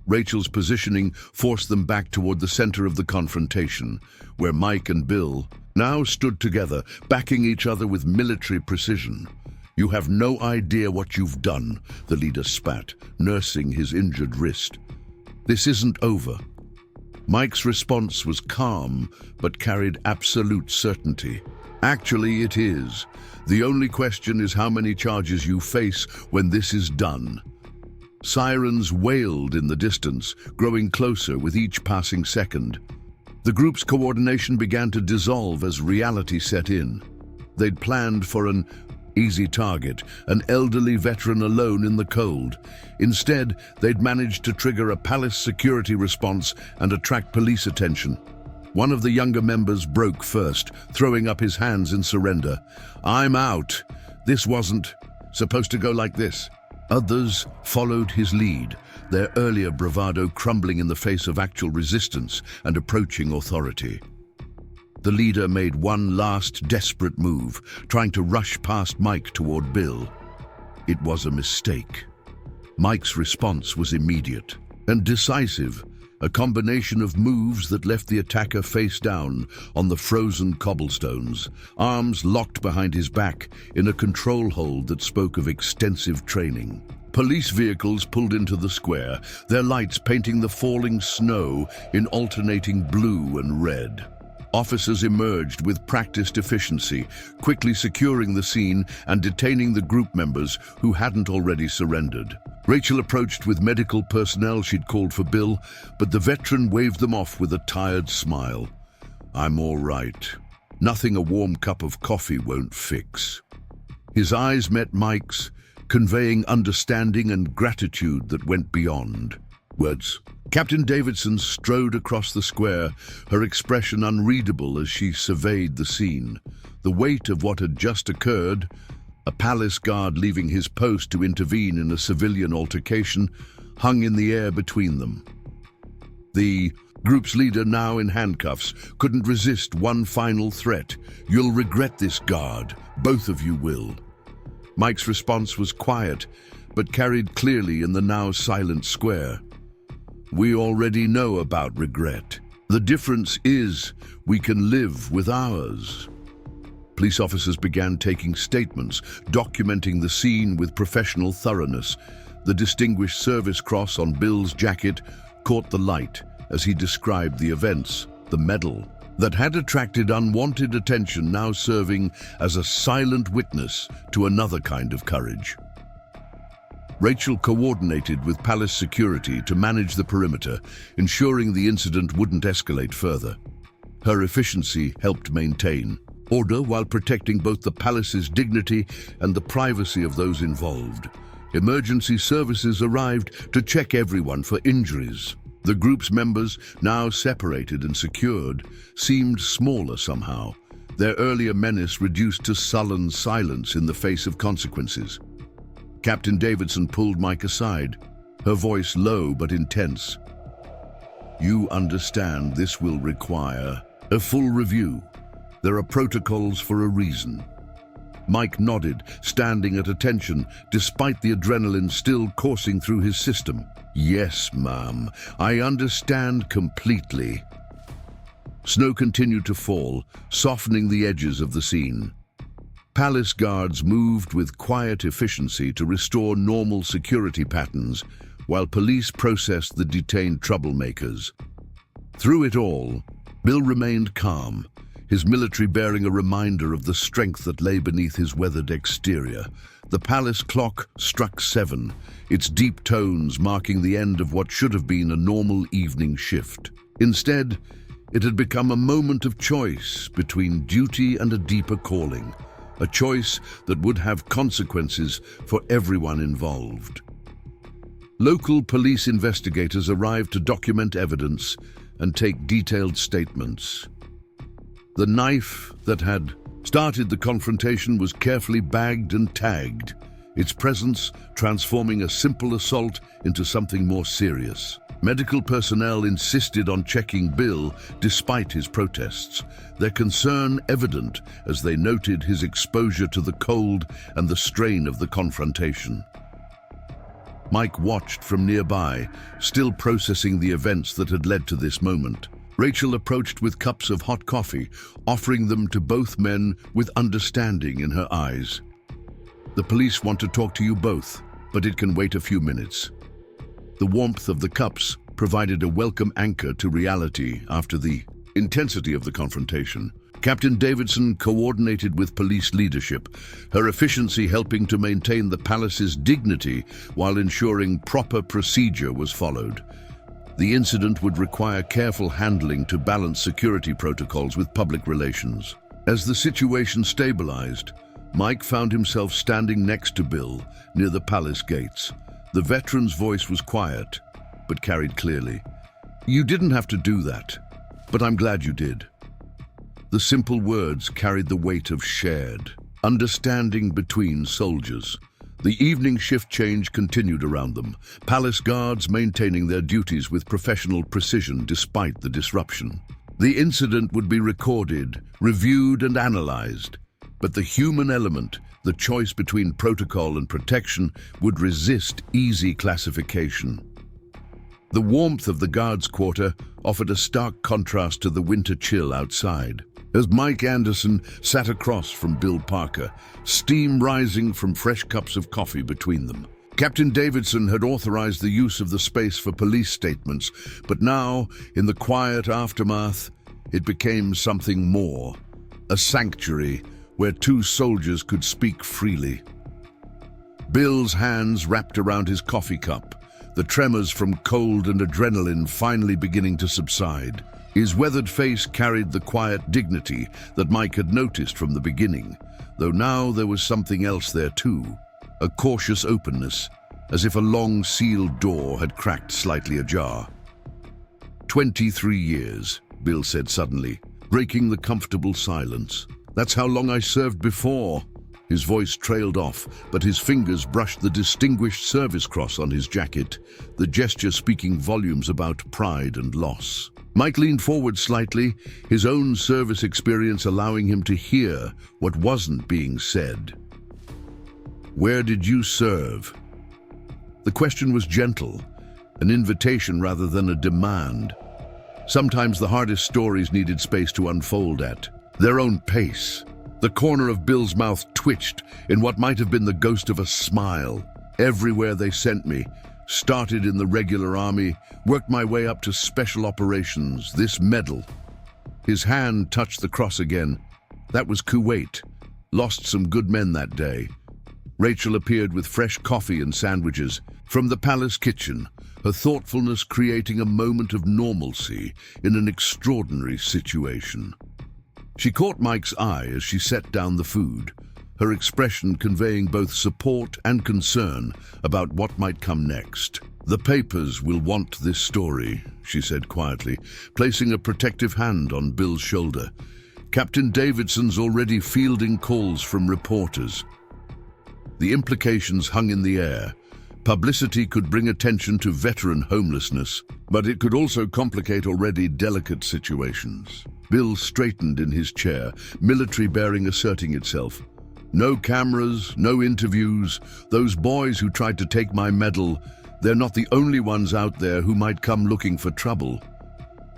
Rachel's positioning forced them back toward the center of the confrontation, where Mike and Bill now stood together, backing each other with military precision. "You have no idea what you've done," the leader spat, nursing his injured wrist. "This isn't over." Mike's response was calm, but carried absolute certainty. "Actually, it is. The only question is how many charges you face when this is done." Sirens wailed in the distance, growing closer with each passing second. The group's coordination began to dissolve as reality set in. They'd planned for an easy target, an elderly veteran alone in the cold. Instead, they'd managed to trigger a palace security response and attract police attention. One of the younger members broke first, throwing up his hands in surrender. "I'm out. This wasn't supposed to go like this." Others followed his lead, their earlier bravado crumbling in the face of actual resistance and approaching authority. The leader made one last desperate move, trying to rush past Mike toward Bill. It was a mistake. Mike's response was immediate and decisive, a combination of moves that left the attacker face down on the frozen cobblestones, arms locked behind his back in a control hold that spoke of extensive training. Police vehicles pulled into the square, their lights painting the falling snow in alternating blue and red. Officers emerged with practiced efficiency, quickly securing the scene and detaining the group members who hadn't already surrendered. Rachel approached with medical personnel she'd called for Bill, but the veteran waved them off with a tired smile. "I'm all right. Nothing a warm cup of coffee won't fix." His eyes met Mike's, conveying understanding and gratitude that went beyond words. Captain Davidson strode across the square, her expression unreadable as she surveyed the scene. The weight of what had just occurred, a palace guard leaving his post to intervene in a civilian altercation, hung in the air between them. The group's leader, now in handcuffs, couldn't resist one final threat. "You'll regret this, guard. Both of you will." Mike's response was quiet, but carried clearly in the now silent square. "We already know about regret. The difference is we can live with ours." Police officers began taking statements, documenting the scene with professional thoroughness. The Distinguished Service Cross on Bill's jacket caught the light as he described the events. The medal that had attracted unwanted attention now serving as a silent witness to another kind of courage. Rachel coordinated with palace security to manage the perimeter, ensuring the incident wouldn't escalate further. Her efficiency helped maintain order while protecting both the palace's dignity and the privacy of those involved. Emergency services arrived to check everyone for injuries. The group's members, now separated and secured, seemed smaller somehow, their earlier menace reduced to sullen silence in the face of consequences. Captain Davidson pulled Mike aside, her voice low but intense. You understand this will require a full review. There are protocols for a reason. Mike nodded, standing at attention, despite the adrenaline still coursing through his system. Yes, ma'am, I understand completely. Snow continued to fall, softening the edges of the scene. Palace guards moved with quiet efficiency to restore normal security patterns, while police processed the detained troublemakers. Through it all, Bill remained calm, his military bearing a reminder of the strength that lay beneath his weathered exterior. The palace clock struck 7, its deep tones marking the end of what should have been a normal evening shift. Instead, it had become a moment of choice between duty and a deeper calling, a choice that would have consequences for everyone involved. Local police investigators arrived to document evidence and take detailed statements. The knife that had started the confrontation was carefully bagged and tagged, its presence transforming a simple assault into something more serious. Medical personnel insisted on checking Bill despite his protests, their concern evident as they noted his exposure to the cold and the strain of the confrontation. Mike watched from nearby, still processing the events that had led to this moment. Rachel approached with cups of hot coffee, offering them to both men with understanding in her eyes. The police want to talk to you both, but it can wait a few minutes. The warmth of the cups provided a welcome anchor to reality after the intensity of the confrontation. Captain Davidson coordinated with police leadership, her efficiency helping to maintain the palace's dignity while ensuring proper procedure was followed. The incident would require careful handling to balance security protocols with public relations. As the situation stabilized, Mike found himself standing next to Bill near the palace gates. The veteran's voice was quiet, but carried clearly. "You didn't have to do that, but I'm glad you did." The simple words carried the weight of shared understanding between soldiers. The evening shift change continued around them, palace guards maintaining their duties with professional precision despite the disruption. The incident would be recorded, reviewed and analyzed, but the human element, the choice between protocol and protection, would resist easy classification. The warmth of the guards' quarter offered a stark contrast to the winter chill outside. As Mike Anderson sat across from Bill Parker, steam rising from fresh cups of coffee between them. Captain Davidson had authorized the use of the space for police statements, but now, in the quiet aftermath, it became something more. A sanctuary where two soldiers could speak freely. Bill's hands wrapped around his coffee cup, the tremors from cold and adrenaline finally beginning to subside. His weathered face carried the quiet dignity that Mike had noticed from the beginning, though now there was something else there too, a cautious openness, as if a long sealed door had cracked slightly ajar. 23 years, Bill said suddenly, breaking the comfortable silence. "That's how long I served before." His voice trailed off, but his fingers brushed the distinguished service cross on his jacket, the gesture speaking volumes about pride and loss. Mike leaned forward slightly, his own service experience allowing him to hear what wasn't being said. "Where did you serve?" The question was gentle, an invitation rather than a demand. Sometimes the hardest stories needed space to unfold at their own pace. The corner of Bill's mouth twitched in what might have been the ghost of a smile. "Everywhere they sent me. Started in the regular army, worked my way up to special operations, this medal." His hand touched the cross again. "That was Kuwait. Lost some good men that day." Rachel appeared with fresh coffee and sandwiches from the palace kitchen, her thoughtfulness creating a moment of normalcy in an extraordinary situation. She caught Mike's eye as she set down the food, her expression conveying both support and concern about what might come next. "The papers will want this story," she said quietly, placing a protective hand on Bill's shoulder. "Captain Davidson's already fielding calls from reporters." The implications hung in the air, Publicity could bring attention to veteran homelessness, but it could also complicate already delicate situations. Bill straightened in his chair, military bearing asserting itself. No cameras, no interviews. Those boys who tried to take my medal, they're not the only ones out there who might come looking for trouble.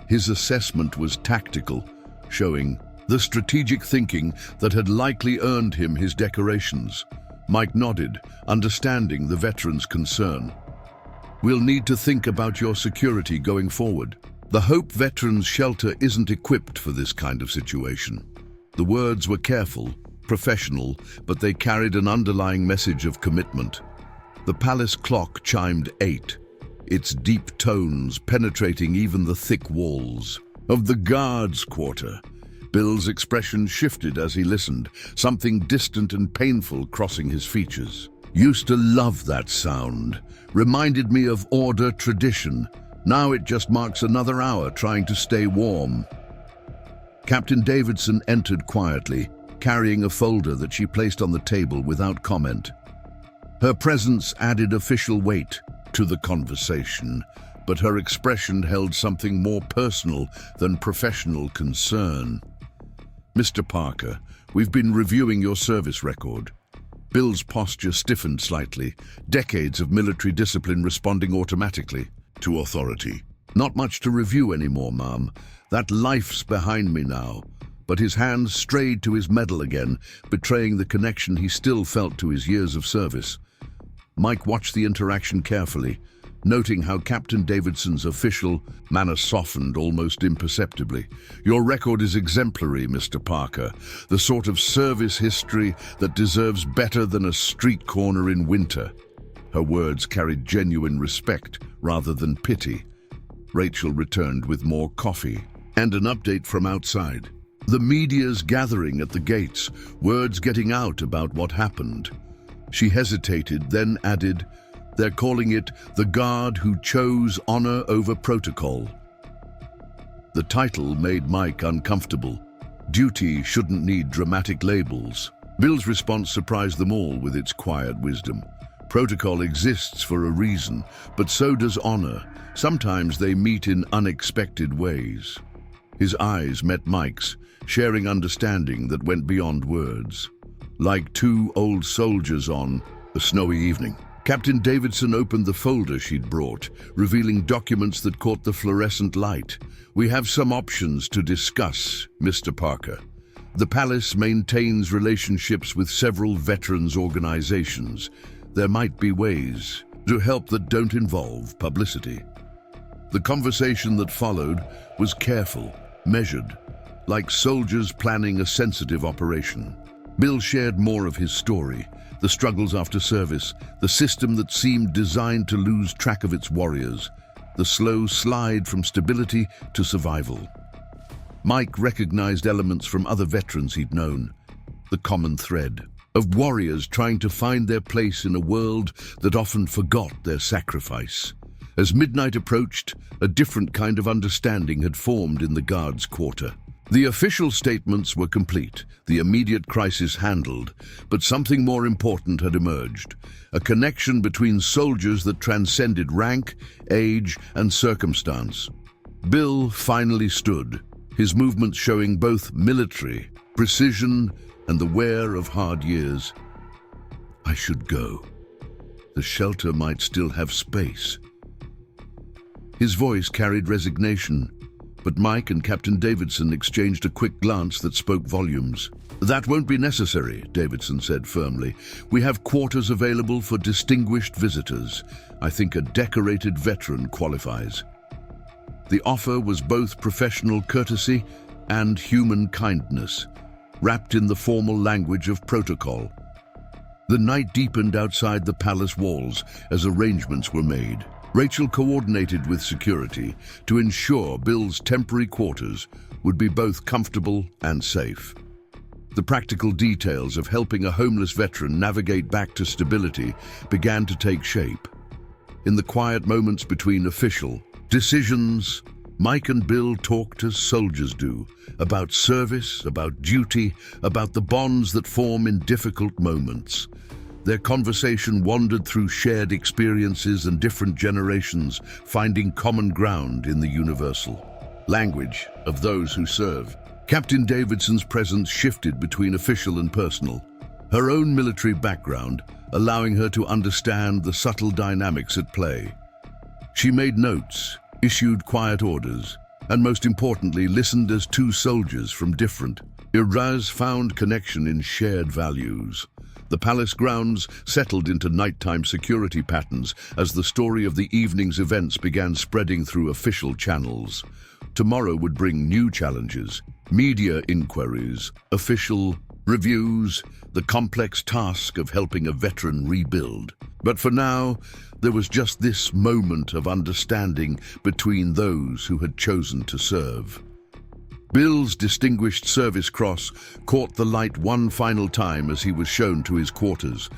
His assessment was tactical, showing the strategic thinking that had likely earned him his decorations. Mike nodded, understanding the veteran's concern. We'll need to think about your security going forward. The Hope Veterans Shelter isn't equipped for this kind of situation. The words were careful, professional, but they carried an underlying message of commitment. The palace clock chimed 8, its deep tones penetrating even the thick walls of the guards' quarter. Bill's expression shifted as he listened, something distant and painful crossing his features. Used to love that sound. Reminded me of order, tradition. Now it just marks another hour trying to stay warm. Captain Davidson entered quietly, carrying a folder that she placed on the table without comment. Her presence added official weight to the conversation, but her expression held something more personal than professional concern. Mr. Parker, we've been reviewing your service record. Bill's posture stiffened slightly, decades of military discipline responding automatically to authority. Not much to review anymore, ma'am. That life's behind me now. But his hands strayed to his medal again, betraying the connection he still felt to his years of service. Mike watched the interaction carefully, noting how Captain Davidson's official manner softened almost imperceptibly. Your record is exemplary, Mr. Parker, the sort of service history that deserves better than a street corner in winter. Her words carried genuine respect rather than pity. Rachel returned with more coffee and an update from outside. The media's gathering at the gates, words getting out about what happened. She hesitated, then added, they're calling it The Guard Who Chose Honor Over Protocol. The title made Mike uncomfortable. Duty shouldn't need dramatic labels. Bill's response surprised them all with its quiet wisdom. Protocol exists for a reason, but so does honor. Sometimes they meet in unexpected ways. His eyes met Mike's, sharing understanding that went beyond words. Like two old soldiers on a snowy evening. Captain Davidson opened the folder she'd brought, revealing documents that caught the fluorescent light. We have some options to discuss, Mr. Parker. The palace maintains relationships with several veterans organizations. There might be ways to help that don't involve publicity. The conversation that followed was careful, measured, like soldiers planning a sensitive operation. Bill shared more of his story, the struggles after service, the system that seemed designed to lose track of its warriors, the slow slide from stability to survival. Mike recognized elements from other veterans he'd known, the common thread of warriors trying to find their place in a world that often forgot their sacrifice. As midnight approached, a different kind of understanding had formed in the guards' quarter. The official statements were complete, the immediate crisis handled, but something more important had emerged, a connection between soldiers that transcended rank, age, and circumstance. Bill finally stood, his movements showing both military precision and the wear of hard years. I should go. The shelter might still have space. His voice carried resignation, but Mike and Captain Davidson exchanged a quick glance that spoke volumes. That won't be necessary, Davidson said firmly. We have quarters available for distinguished visitors. I think a decorated veteran qualifies. The offer was both professional courtesy and human kindness, wrapped in the formal language of protocol. The night deepened outside the palace walls as arrangements were made. Rachel coordinated with security to ensure Bill's temporary quarters would be both comfortable and safe. The practical details of helping a homeless veteran navigate back to stability began to take shape. In the quiet moments between official decisions, Mike and Bill talked as soldiers do, about service, about duty, about the bonds that form in difficult moments. Their conversation wandered through shared experiences and different generations, finding common ground in the universal language of those who serve. Captain Davidson's presence shifted between official and personal, her own military background allowing her to understand the subtle dynamics at play. She made notes, issued quiet orders, and most importantly, listened as two soldiers from different eras found connection in shared values. The palace grounds settled into nighttime security patterns as the story of the evening's events began spreading through official channels. Tomorrow would bring new challenges, media inquiries, official reviews, the complex task of helping a veteran rebuild. But for now, there was just this moment of understanding between those who had chosen to serve. Bill's Distinguished Service Cross caught the light one final time as he was shown to his quarters,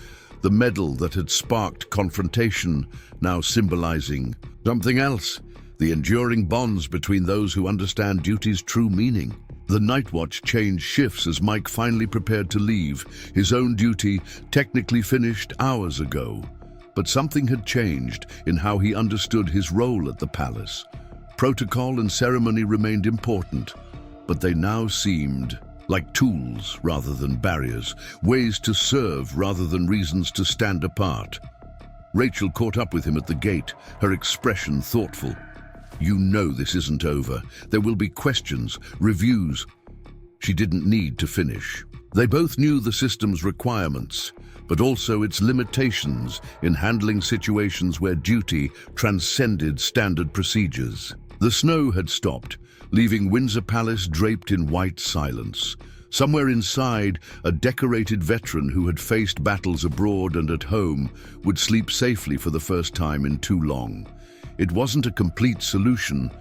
the medal that had sparked confrontation now symbolizing something else, the enduring bonds between those who understand duty's true meaning. The night watch changed shifts as Mike finally prepared to leave, his own duty technically finished hours ago. But something had changed in how he understood his role at the palace. Protocol and ceremony remained important, but they now seemed like tools rather than barriers, ways to serve rather than reasons to stand apart. Rachel caught up with him at the gate, her expression thoughtful. "You know this isn't over. There will be questions, reviews." She didn't need to finish. They both knew the system's requirements, but also its limitations in handling situations where duty transcended standard procedures. The snow had stopped, leaving Windsor Palace draped in white silence. Somewhere inside, a decorated veteran who had faced battles abroad and at home would sleep safely for the first time in too long. It wasn't a complete solution,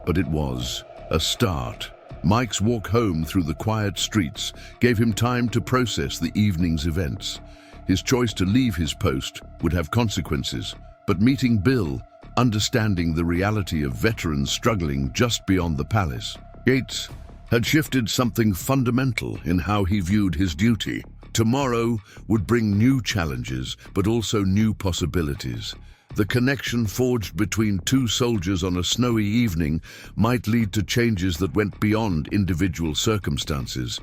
but it was a start. Mike's walk home through the quiet streets gave him time to process the evening's events. His choice to leave his post would have consequences, but meeting Bill, understanding the reality of veterans struggling just beyond the palace gates, had shifted something fundamental in how he viewed his duty. Tomorrow would bring new challenges, but also new possibilities. The connection forged between two soldiers on a snowy evening might lead to changes that went beyond individual circumstances.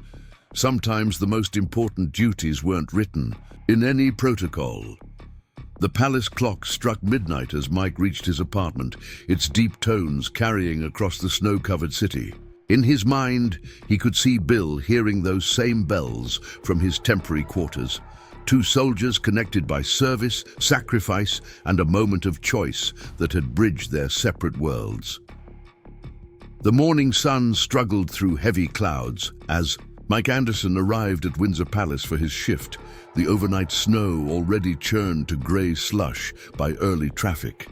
Sometimes the most important duties weren't written in any protocol. The palace clock struck midnight as Mike reached his apartment, its deep tones carrying across the snow-covered city. In his mind, he could see Bill hearing those same bells from his temporary quarters. Two soldiers connected by service, sacrifice, and a moment of choice that had bridged their separate worlds. The morning sun struggled through heavy clouds as Mike Anderson arrived at Windsor Palace for his shift, the overnight snow already churned to grey slush by early traffic.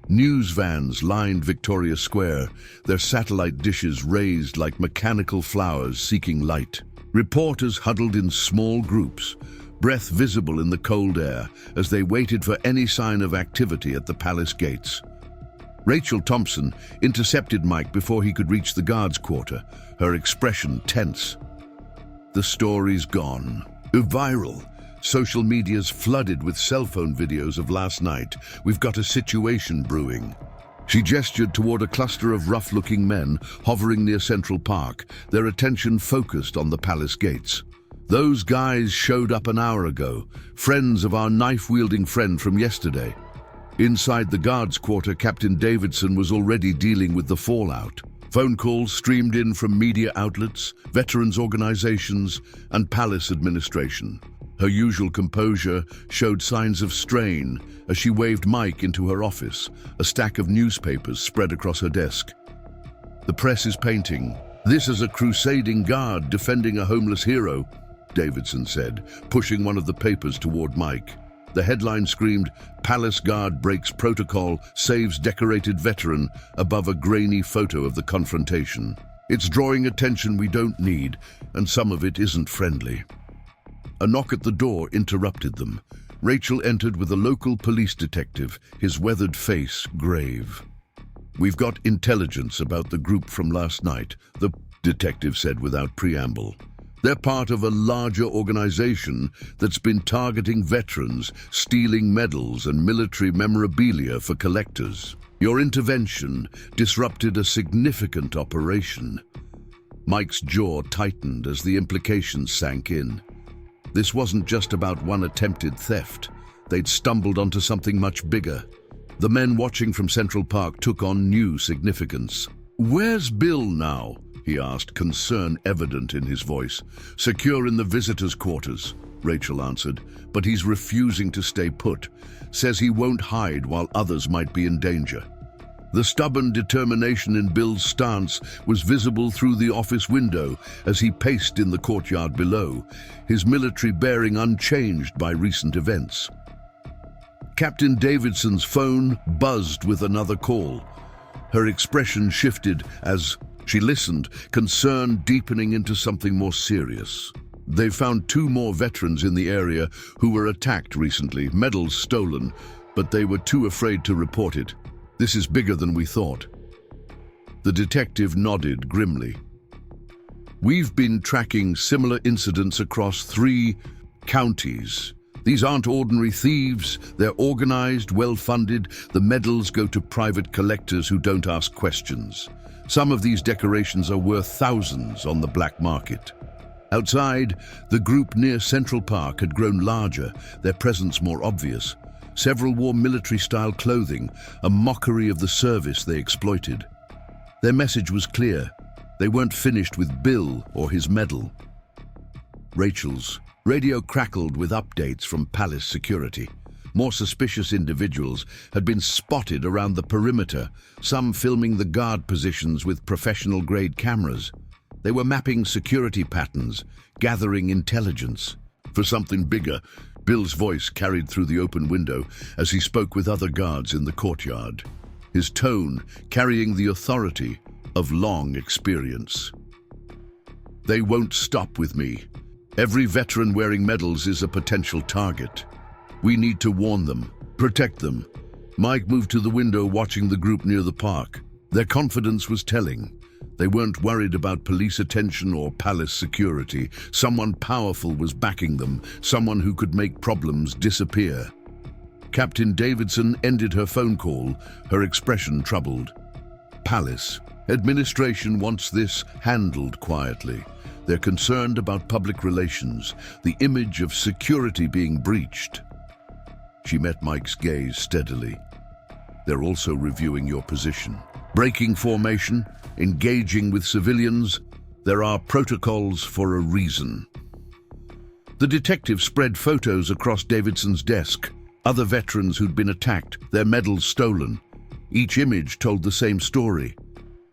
News vans lined Victoria Square, their satellite dishes raised like mechanical flowers seeking light. Reporters huddled in small groups, breath visible in the cold air as they waited for any sign of activity at the palace gates. Rachel Thompson intercepted Mike before he could reach the guards' quarter, her expression tense. The story's gone. Viral. Social media's flooded with cell phone videos of last night. We've got a situation brewing. She gestured toward a cluster of rough-looking men hovering near Central Park, their attention focused on the palace gates. Those guys showed up an hour ago, friends of our knife-wielding friend from yesterday. Inside the guards' quarter, Captain Davidson was already dealing with the fallout. Phone calls streamed in from media outlets, veterans organizations, and palace administration. Her usual composure showed signs of strain as she waved Mike into her office, a stack of newspapers spread across her desk. "The press is painting this as a crusading guard defending a homeless hero," Davidson said, pushing one of the papers toward Mike. The headline screamed, "Palace Guard breaks protocol, saves decorated veteran," above a grainy photo of the confrontation. It's drawing attention we don't need, and some of it isn't friendly. A knock at the door interrupted them. Rachel entered with a local police detective, his weathered face grave. "We've got intelligence about the group from last night," the detective said without preamble. They're part of a larger organization that's been targeting veterans, stealing medals and military memorabilia for collectors. Your intervention disrupted a significant operation. Mike's jaw tightened as the implications sank in. This wasn't just about one attempted theft. They'd stumbled onto something much bigger. The men watching from Central Park took on new significance. "Where's Bill now?" he asked, concern evident in his voice. "Secure in the visitors' quarters," Rachel answered, "but he's refusing to stay put. Says he won't hide while others might be in danger." The stubborn determination in Bill's stance was visible through the office window as he paced in the courtyard below, his military bearing unchanged by recent events. Captain Davidson's phone buzzed with another call. Her expression shifted as she listened, concern deepening into something more serious. They found 2 more veterans in the area who were attacked recently, medals stolen, but they were too afraid to report it. "This is bigger than we thought." The detective nodded grimly. "We've been tracking similar incidents across 3 counties. These aren't ordinary thieves. They're organized, well-funded. The medals go to private collectors who don't ask questions. Some of these decorations are worth thousands on the black market." Outside, the group near Central Park had grown larger, their presence more obvious. Several wore military-style clothing, a mockery of the service they exploited. Their message was clear. They weren't finished with Bill or his medal. Rachel's radio crackled with updates from Palace security. More suspicious individuals had been spotted around the perimeter, some filming the guard positions with professional-grade cameras. They were mapping security patterns, gathering intelligence. For something bigger, Bill's voice carried through the open window as he spoke with other guards in the courtyard, his tone carrying the authority of long experience. "They won't stop with me. Every veteran wearing medals is a potential target. We need to warn them, protect them." Mike moved to the window, watching the group near the park. Their confidence was telling. They weren't worried about police attention or palace security. Someone powerful was backing them, someone who could make problems disappear. Captain Davidson ended her phone call, her expression troubled. "Palace administration wants this handled quietly. They're concerned about public relations, the image of security being breached." She met Mike's gaze steadily. "They're also reviewing your position. Breaking formation, engaging with civilians. There are protocols for a reason." The detective spread photos across Davidson's desk. Other veterans who'd been attacked, their medals stolen. Each image told the same story.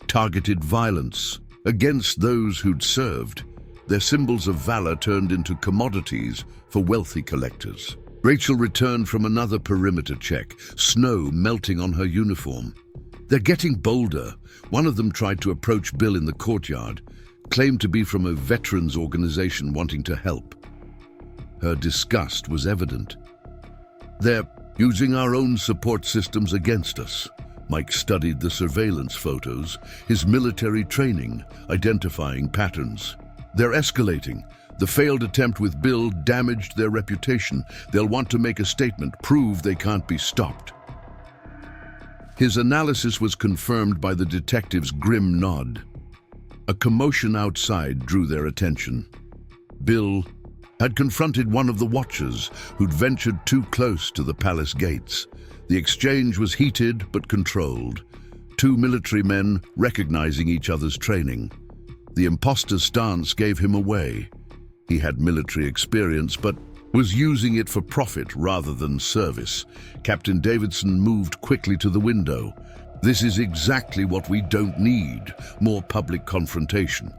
Targeted violence against those who'd served. Their symbols of valor turned into commodities for wealthy collectors. Rachel returned from another perimeter check, snow melting on her uniform. "They're getting bolder." One of them tried to approach Bill in the courtyard, claimed to be from a veterans organization wanting to help. Her disgust was evident. "They're using our own support systems against us." Mike studied the surveillance photos, his military training, identifying patterns. "They're escalating. The failed attempt with Bill damaged their reputation. They'll want to make a statement, prove they can't be stopped." His analysis was confirmed by the detective's grim nod. A commotion outside drew their attention. Bill had confronted one of the watchers who'd ventured too close to the palace gates. The exchange was heated but controlled, 2 military men recognizing each other's training. The imposter's stance gave him away. He had military experience but was using it for profit rather than service. Captain Davidson moved quickly to the window. "This is exactly what we don't need, more public confrontation."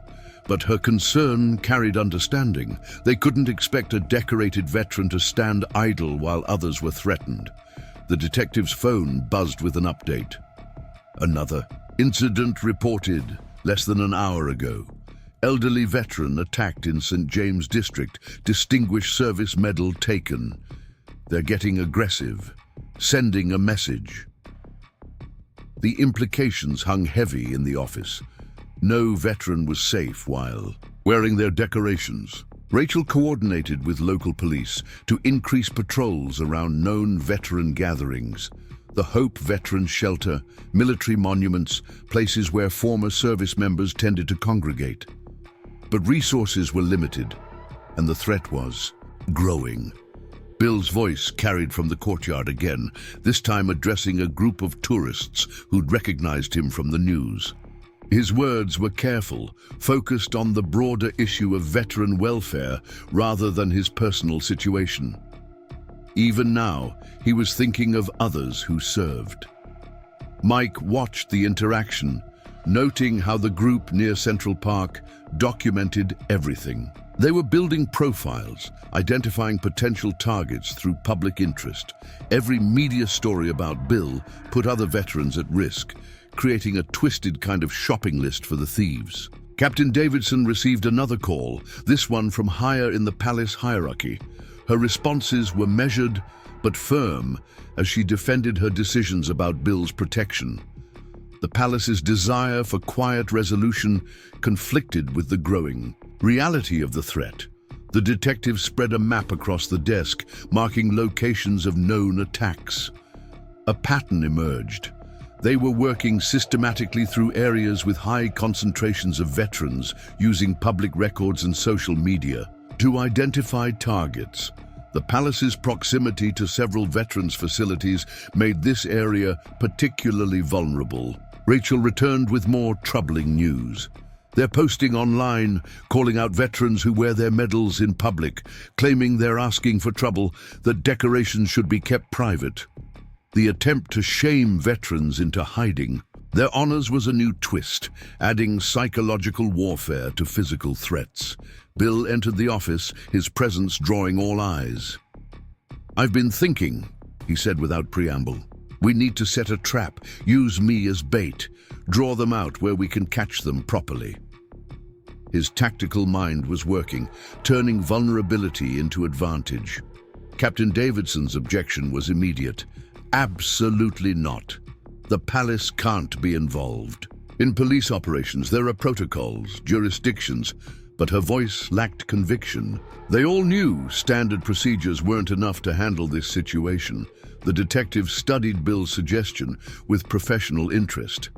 But her concern carried understanding. They couldn't expect a decorated veteran to stand idle while others were threatened. The detective's phone buzzed with an update. Another incident reported less than an hour ago. Elderly veteran attacked in St. James District, Distinguished Service Medal taken. They're getting aggressive, sending a message. The implications hung heavy in the office. No veteran was safe while wearing their decorations. Rachel coordinated with local police to increase patrols around known veteran gatherings. The Hope Veteran Shelter, military monuments, places where former service members tended to congregate. But resources were limited, and the threat was growing. Bill's voice carried from the courtyard again, this time addressing a group of tourists who'd recognized him from the news. His words were careful, focused on the broader issue of veteran welfare rather than his personal situation. Even now, he was thinking of others who served. Mike watched the interaction, noting how the group near Central Park documented everything. They were building profiles, identifying potential targets through public interest. Every media story about Bill put other veterans at risk, creating a twisted kind of shopping list for the thieves. Captain Davidson received another call, this one from higher in the palace hierarchy. Her responses were measured but firm as she defended her decisions about Bill's protection. The palace's desire for quiet resolution conflicted with the growing reality of the threat. The detective spread a map across the desk, marking locations of known attacks. A pattern emerged. They were working systematically through areas with high concentrations of veterans, using public records and social media to identify targets. The palace's proximity to several veterans' facilities made this area particularly vulnerable. Rachel returned with more troubling news. They're posting online, calling out veterans who wear their medals in public, claiming they're asking for trouble, that decorations should be kept private. The attempt to shame veterans into hiding their honors was a new twist, adding psychological warfare to physical threats. Bill entered the office, his presence drawing all eyes. "I've been thinking," he said without preamble. "We need to set a trap, use me as bait, draw them out where we can catch them properly." His tactical mind was working, turning vulnerability into advantage. Captain Davidson's objection was immediate. Absolutely not. The palace can't be involved. In police operations, there are protocols, jurisdictions, but her voice lacked conviction. They all knew standard procedures weren't enough to handle this situation. The detective studied Bill's suggestion with professional interest.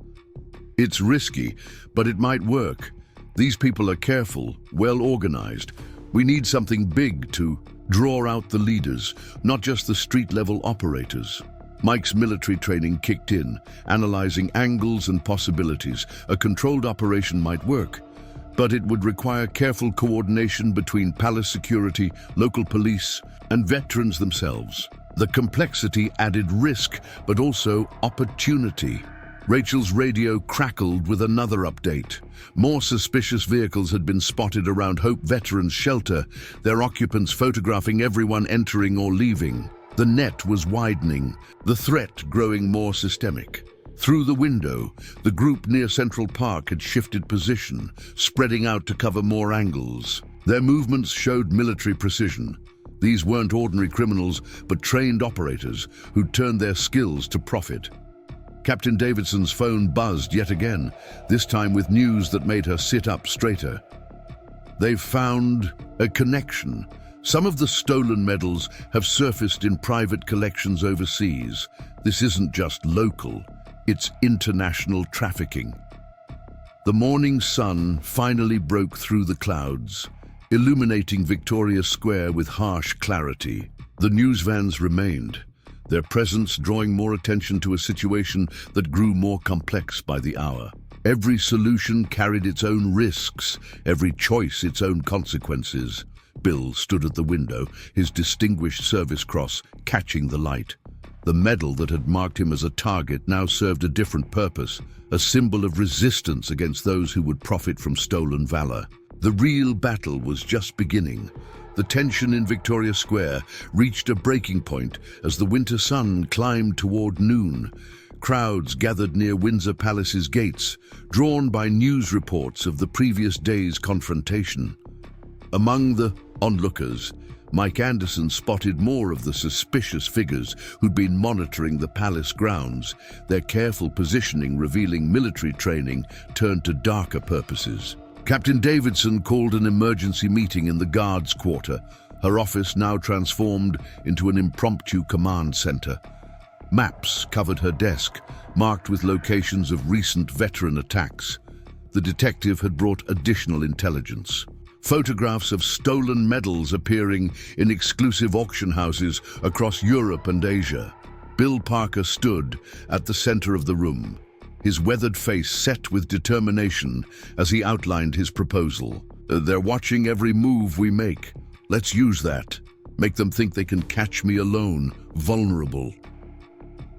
"It's risky, but it might work. These people are careful, well-organized. We need something big to draw out the leaders, not just the street-level operators." Mike's military training kicked in, analyzing angles and possibilities. A controlled operation might work, but it would require careful coordination between palace security, local police, and veterans themselves. The complexity added risk, but also opportunity. Rachel's radio crackled with another update. More suspicious vehicles had been spotted around Hope Veterans Shelter, their occupants photographing everyone entering or leaving. The net was widening, the threat growing more systemic. Through the window, the group near Central Park had shifted position, spreading out to cover more angles. Their movements showed military precision. These weren't ordinary criminals, but trained operators who'd turned their skills to profit. Captain Davidson's phone buzzed yet again, this time with news that made her sit up straighter. They've found a connection. Some of the stolen medals have surfaced in private collections overseas. This isn't just local, it's international trafficking. The morning sun finally broke through the clouds, illuminating Victoria Square with harsh clarity. The news vans remained, their presence drawing more attention to a situation that grew more complex by the hour. Every solution carried its own risks, every choice its own consequences. Bill stood at the window, his distinguished service cross catching the light. The medal that had marked him as a target now served a different purpose, a symbol of resistance against those who would profit from stolen valor. The real battle was just beginning. The tension in Victoria Square reached a breaking point as the winter sun climbed toward noon. Crowds gathered near Windsor Palace's gates, drawn by news reports of the previous day's confrontation. Among the onlookers, Mike Anderson spotted more of the suspicious figures who'd been monitoring the palace grounds, their careful positioning revealing military training turned to darker purposes. Captain Davidson called an emergency meeting in the guards' quarter, her office now transformed into an impromptu command center. Maps covered her desk, marked with locations of recent veteran attacks. The detective had brought additional intelligence. Photographs of stolen medals appearing in exclusive auction houses across Europe and Asia. Bill Parker stood at the center of the room, his weathered face set with determination as he outlined his proposal. They're watching every move we make. Let's use that. Make them think they can catch me alone, vulnerable.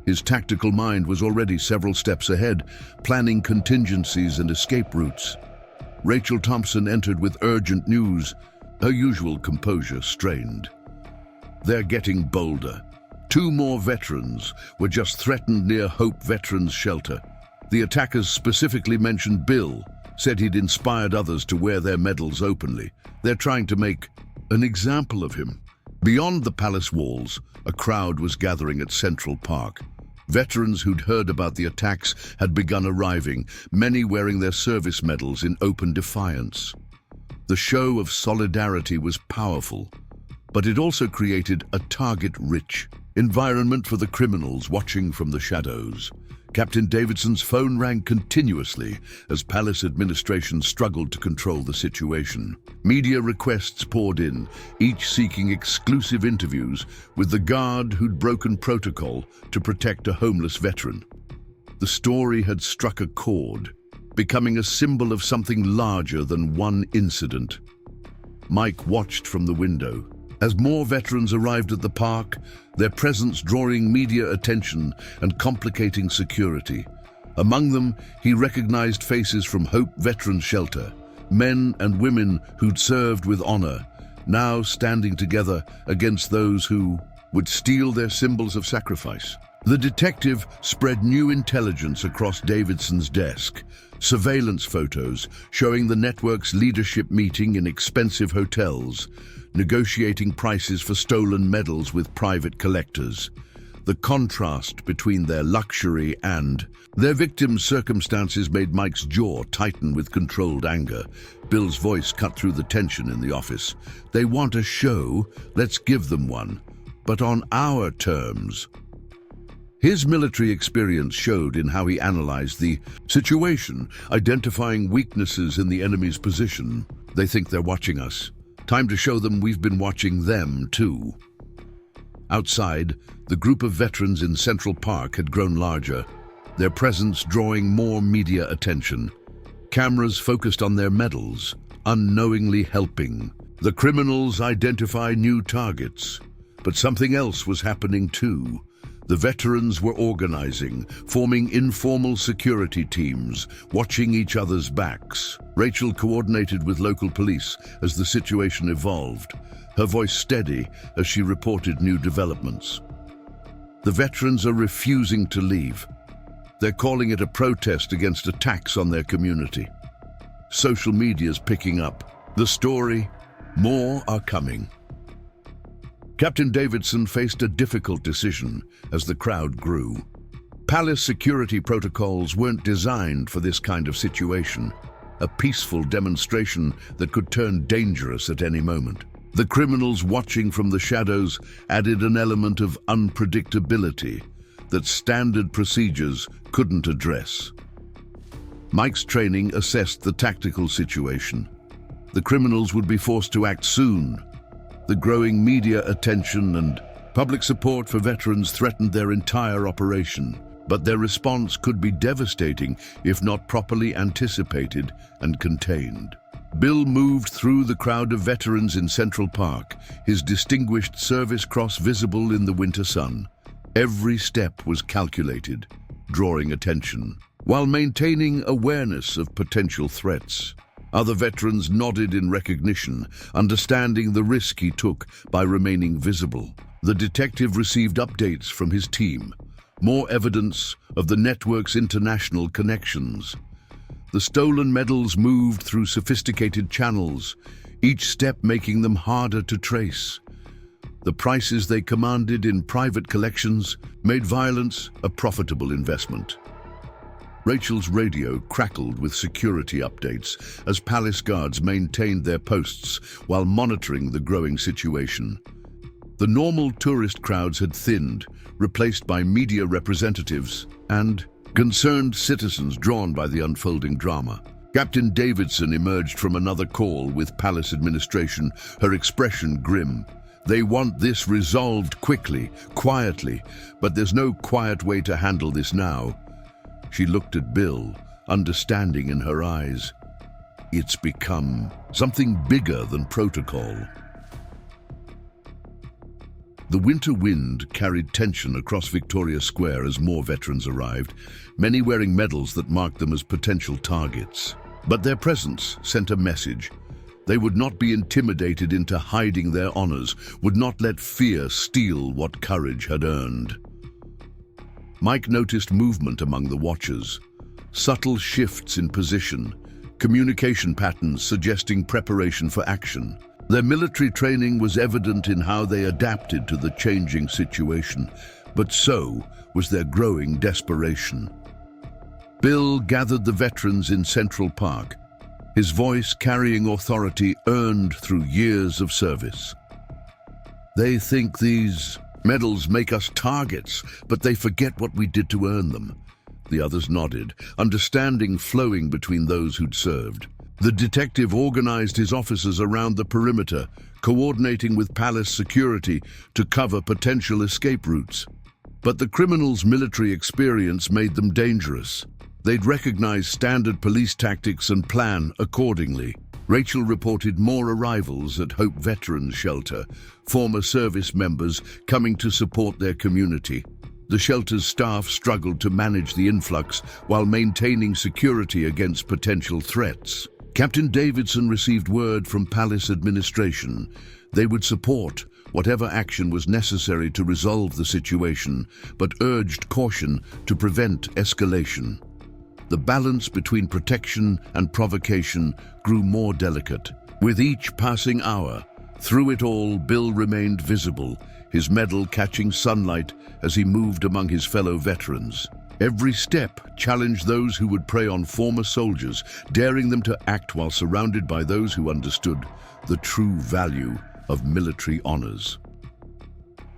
His tactical mind was already several steps ahead, planning contingencies and escape routes. Rachel Thompson entered with urgent news, her usual composure strained. They're getting bolder. 2 more veterans were just threatened near Hope Veterans Shelter. The attackers specifically mentioned Bill, said he'd inspired others to wear their medals openly. They're trying to make an example of him. Beyond the palace walls, a crowd was gathering at Central Park. Veterans who'd heard about the attacks had begun arriving, many wearing their service medals in open defiance. The show of solidarity was powerful, but it also created a target-rich environment for the criminals watching from the shadows. Captain Davidson's phone rang continuously as palace administration struggled to control the situation. Media requests poured in, each seeking exclusive interviews with the guard who'd broken protocol to protect a homeless veteran. The story had struck a chord, becoming a symbol of something larger than one incident. Mike watched from the window as more veterans arrived at the park, their presence drawing media attention and complicating security. Among them, he recognized faces from Hope Veterans Shelter, men and women who'd served with honor, now standing together against those who would steal their symbols of sacrifice. The detective spread new intelligence across Davidson's desk, surveillance photos showing the network's leadership meeting in expensive hotels, negotiating prices for stolen medals with private collectors. The contrast between their luxury and their victims' circumstances made Mike's jaw tighten with controlled anger. Bill's voice cut through the tension in the office. They want a show, let's give them one, but on our terms. His military experience showed in how he analyzed the situation, identifying weaknesses in the enemy's position. They think they're watching us. Time to show them we've been watching them too. Outside, the group of veterans in Central Park had grown larger, their presence drawing more media attention. Cameras focused on their medals, unknowingly helping the criminals identify new targets. But something else was happening too. The veterans were organizing, forming informal security teams, watching each other's backs. Rachel coordinated with local police as the situation evolved, her voice steady as she reported new developments. The veterans are refusing to leave. They're calling it a protest against attacks on their community. Social media's picking up. The story, more are coming. Captain Davidson faced a difficult decision as the crowd grew. Palace security protocols weren't designed for this kind of situation, a peaceful demonstration that could turn dangerous at any moment. The criminals watching from the shadows added an element of unpredictability that standard procedures couldn't address. Mike's training assessed the tactical situation. The criminals would be forced to act soon. The growing media attention and public support for veterans threatened their entire operation, but their response could be devastating if not properly anticipated and contained. Bill moved through the crowd of veterans in Central Park, his distinguished service cross visible in the winter sun. Every step was calculated, drawing attention, while maintaining awareness of potential threats. Other veterans nodded in recognition, understanding the risk he took by remaining visible. The detective received updates from his team, more evidence of the network's international connections. The stolen medals moved through sophisticated channels, each step making them harder to trace. The prices they commanded in private collections made violence a profitable investment. Rachel's radio crackled with security updates as palace guards maintained their posts while monitoring the growing situation. The normal tourist crowds had thinned, replaced by media representatives and concerned citizens drawn by the unfolding drama. Captain Davidson emerged from another call with palace administration, her expression grim. They want this resolved quickly, quietly, but there's no quiet way to handle this now. She looked at Bill, understanding in her eyes. It's become something bigger than protocol. The winter wind carried tension across Victoria Square as more veterans arrived, many wearing medals that marked them as potential targets. But their presence sent a message. They would not be intimidated into hiding their honors, would not let fear steal what courage had earned. Mike noticed movement among the watchers, subtle shifts in position, communication patterns suggesting preparation for action. Their military training was evident in how they adapted to the changing situation, but so was their growing desperation. Bill gathered the veterans in Central Park, his voice carrying authority earned through years of service. They think these medals make us targets, but they forget what we did to earn them. The others nodded, understanding flowing between those who'd served. The detective organized his officers around the perimeter, coordinating with palace security to cover potential escape routes. But the criminals' military experience made them dangerous. They'd recognize standard police tactics and plan accordingly. Rachel reported more arrivals at Hope Veterans Shelter, former service members coming to support their community. The shelter's staff struggled to manage the influx while maintaining security against potential threats. Captain Davidson received word from palace administration. They would support whatever action was necessary to resolve the situation, but urged caution to prevent escalation. The balance between protection and provocation grew more delicate. With each passing hour, through it all, Bill remained visible, his medal catching sunlight as he moved among his fellow veterans. Every step challenged those who would prey on former soldiers, daring them to act while surrounded by those who understood the true value of military honors.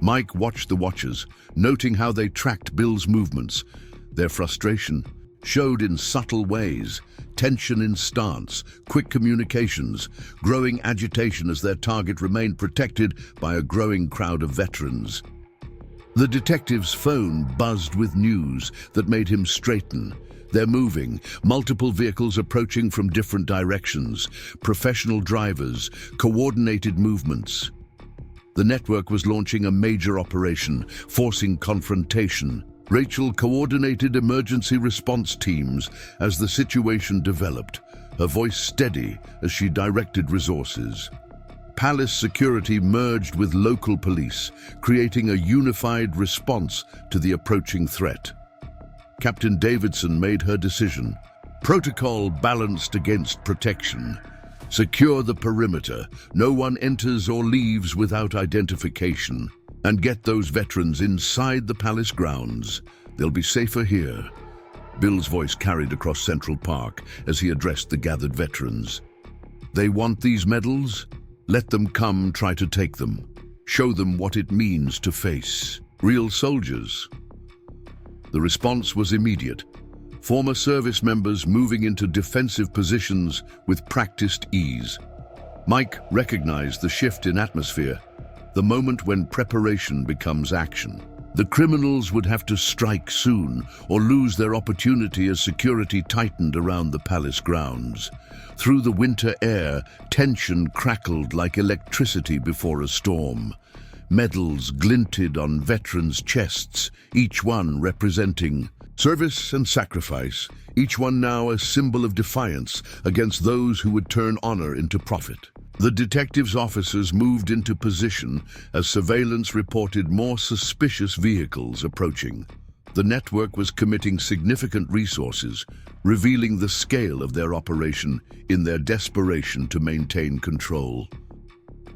Mike watched the watchers, noting how they tracked Bill's movements. Their frustration showed in subtle ways, tension in stance, quick communications, growing agitation as their target remained protected by a growing crowd of veterans. The detective's phone buzzed with news that made him straighten. They're moving, multiple vehicles approaching from different directions, professional drivers, coordinated movements. The network was launching a major operation, forcing confrontation. Rachel coordinated emergency response teams as the situation developed, her voice steady as she directed resources. Palace security merged with local police, creating a unified response to the approaching threat. Captain Davidson made her decision. Protocol balanced against protection. Secure the perimeter. No one enters or leaves without identification. And get those veterans inside the palace grounds. They'll be safer here. Bill's voice carried across Central Park as he addressed the gathered veterans. They want these medals? Let them come try to take them. Show them what it means to face real soldiers. The response was immediate. Former service members moving into defensive positions with practiced ease. Mike recognized the shift in atmosphere, the moment when preparation becomes action. The criminals would have to strike soon or lose their opportunity as security tightened around the palace grounds. Through the winter air, tension crackled like electricity before a storm. Medals glinted on veterans' chests, each one representing service and sacrifice, each one now a symbol of defiance against those who would turn honor into profit. The detectives' officers moved into position as surveillance reported more suspicious vehicles approaching. The network was committing significant resources, revealing the scale of their operation in their desperation to maintain control.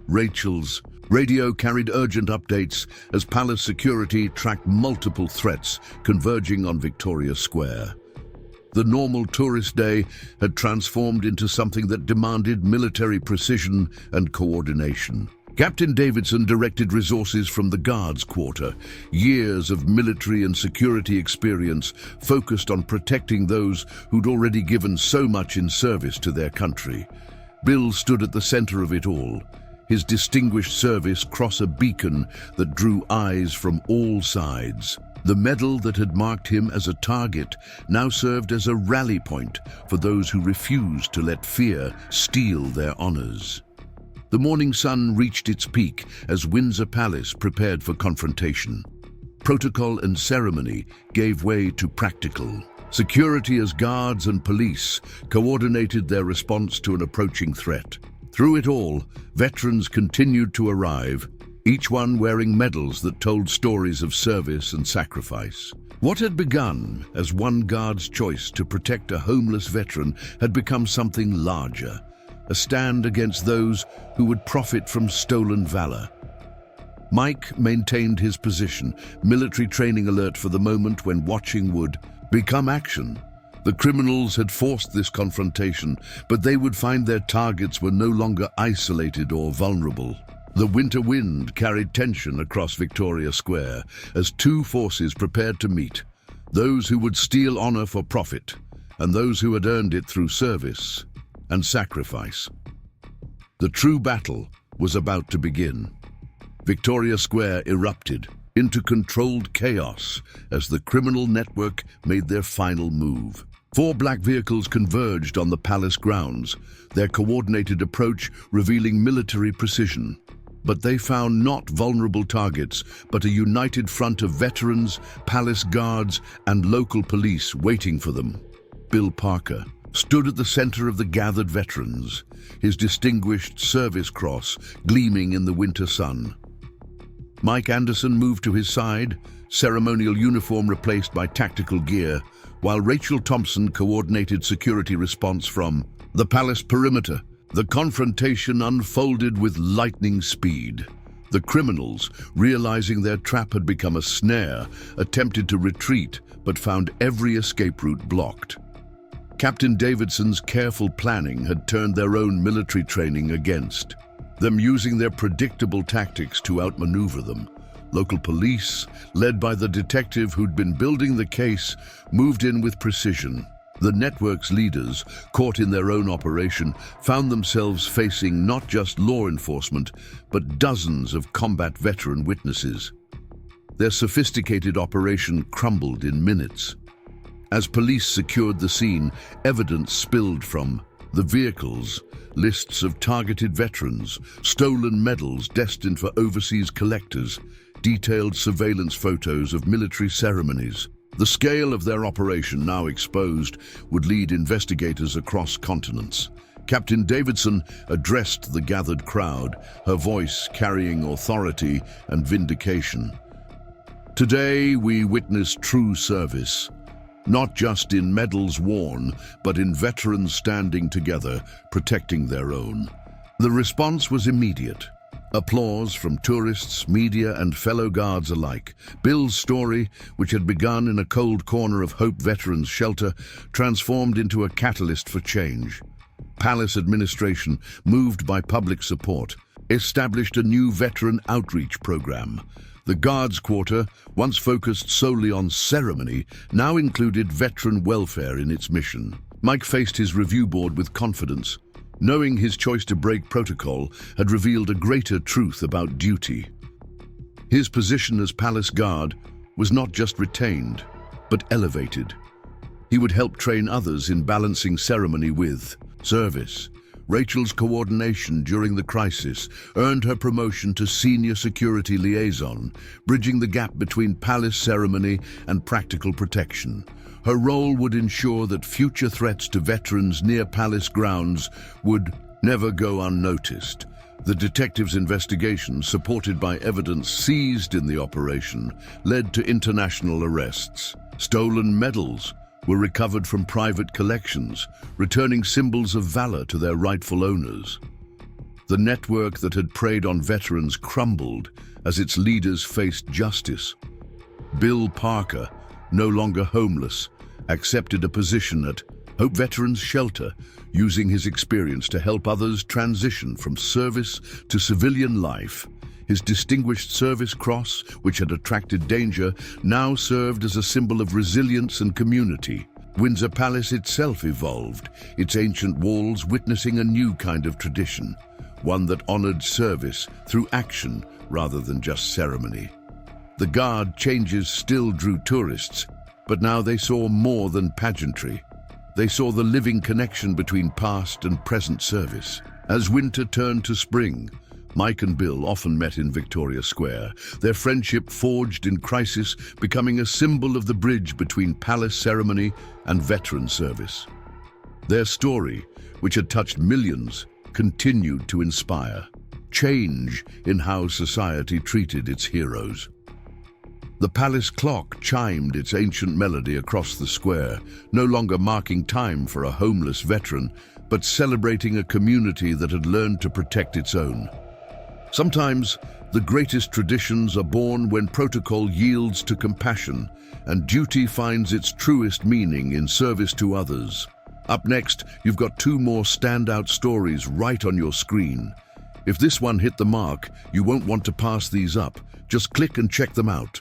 Rachel's radio carried urgent updates as palace security tracked multiple threats converging on Victoria Square. The normal tourist day had transformed into something that demanded military precision and coordination. Captain Davidson directed resources from the guards quarter. Years of military and security experience focused on protecting those who'd already given so much in service to their country. Bill stood at the center of it all, his distinguished service cross a beacon that drew eyes from all sides. The medal that had marked him as a target now served as a rally point for those who refused to let fear steal their honors. The morning sun reached its peak as Windsor Palace prepared for confrontation. Protocol and ceremony gave way to practical. Security as guards and police coordinated their response to an approaching threat. Through it all, veterans continued to arrive, each one wearing medals that told stories of service and sacrifice. What had begun as one guard's choice to protect a homeless veteran had become something larger, a stand against those who would profit from stolen valor. Mike maintained his position, military training alert for the moment when watching would become action. The criminals had forced this confrontation, but they would find their targets were no longer isolated or vulnerable. The winter wind carried tension across Victoria Square as two forces prepared to meet, those who would steal honor for profit and those who had earned it through service and sacrifice. The true battle was about to begin. Victoria Square erupted into controlled chaos as the criminal network made their final move. 4 black vehicles converged on the palace grounds, their coordinated approach revealing military precision. But they found not vulnerable targets, but a united front of veterans, palace guards, and local police waiting for them. Bill Parker stood at the center of the gathered veterans, his distinguished service cross gleaming in the winter sun. Mike Anderson moved to his side, ceremonial uniform replaced by tactical gear, while Rachel Thompson coordinated security response from the palace perimeter. The confrontation unfolded with lightning speed. The criminals, realizing their trap had become a snare, attempted to retreat but found every escape route blocked. Captain Davidson's careful planning had turned their own military training against them, using their predictable tactics to outmaneuver them. Local police, led by the detective who'd been building the case, moved in with precision. The network's leaders, caught in their own operation, found themselves facing not just law enforcement, but dozens of combat veteran witnesses. Their sophisticated operation crumbled in minutes. As police secured the scene, evidence spilled from the vehicles, lists of targeted veterans, stolen medals destined for overseas collectors, detailed surveillance photos of military ceremonies. The scale of their operation, now exposed, would lead investigators across continents. Captain Davidson addressed the gathered crowd, her voice carrying authority and vindication. Today we witness true service, not just in medals worn, but in veterans standing together, protecting their own. The response was immediate. Applause from tourists, media, and fellow guards alike. Bill's story, which had begun in a cold corner of Hope Veterans Shelter, transformed into a catalyst for change. Palace administration, moved by public support, established a new veteran outreach program. The Guards Quarter, once focused solely on ceremony, now included veteran welfare in its mission. Mike faced his review board with confidence, knowing his choice to break protocol had revealed a greater truth about duty. His position as palace guard was not just retained, but elevated. He would help train others in balancing ceremony with service. Rachel's coordination during the crisis earned her promotion to senior security liaison, bridging the gap between palace ceremony and practical protection. Her role would ensure that future threats to veterans near palace grounds would never go unnoticed. The detective's investigation, supported by evidence seized in the operation, led to international arrests. Stolen medals were recovered from private collections, returning symbols of valor to their rightful owners. The network that had preyed on veterans crumbled as its leaders faced justice. Bill Parker, no longer homeless, accepted a position at Hope Veterans Shelter, using his experience to help others transition from service to civilian life. His distinguished service cross, which had attracted danger, now served as a symbol of resilience and community. Windsor Palace itself evolved, its ancient walls witnessing a new kind of tradition, one that honored service through action rather than just ceremony. The guard changes still drew tourists, but now they saw more than pageantry. They saw the living connection between past and present service. As winter turned to spring, Mike and Bill often met in Victoria Square, their friendship forged in crisis, becoming a symbol of the bridge between palace ceremony and veteran service. Their story, which had touched millions, continued to inspire change in how society treated its heroes. The palace clock chimed its ancient melody across the square, no longer marking time for a homeless veteran, but celebrating a community that had learned to protect its own. Sometimes, the greatest traditions are born when protocol yields to compassion, and duty finds its truest meaning in service to others. Up next, you've got two more standout stories right on your screen. If this one hit the mark, you won't want to pass these up. Just click and check them out.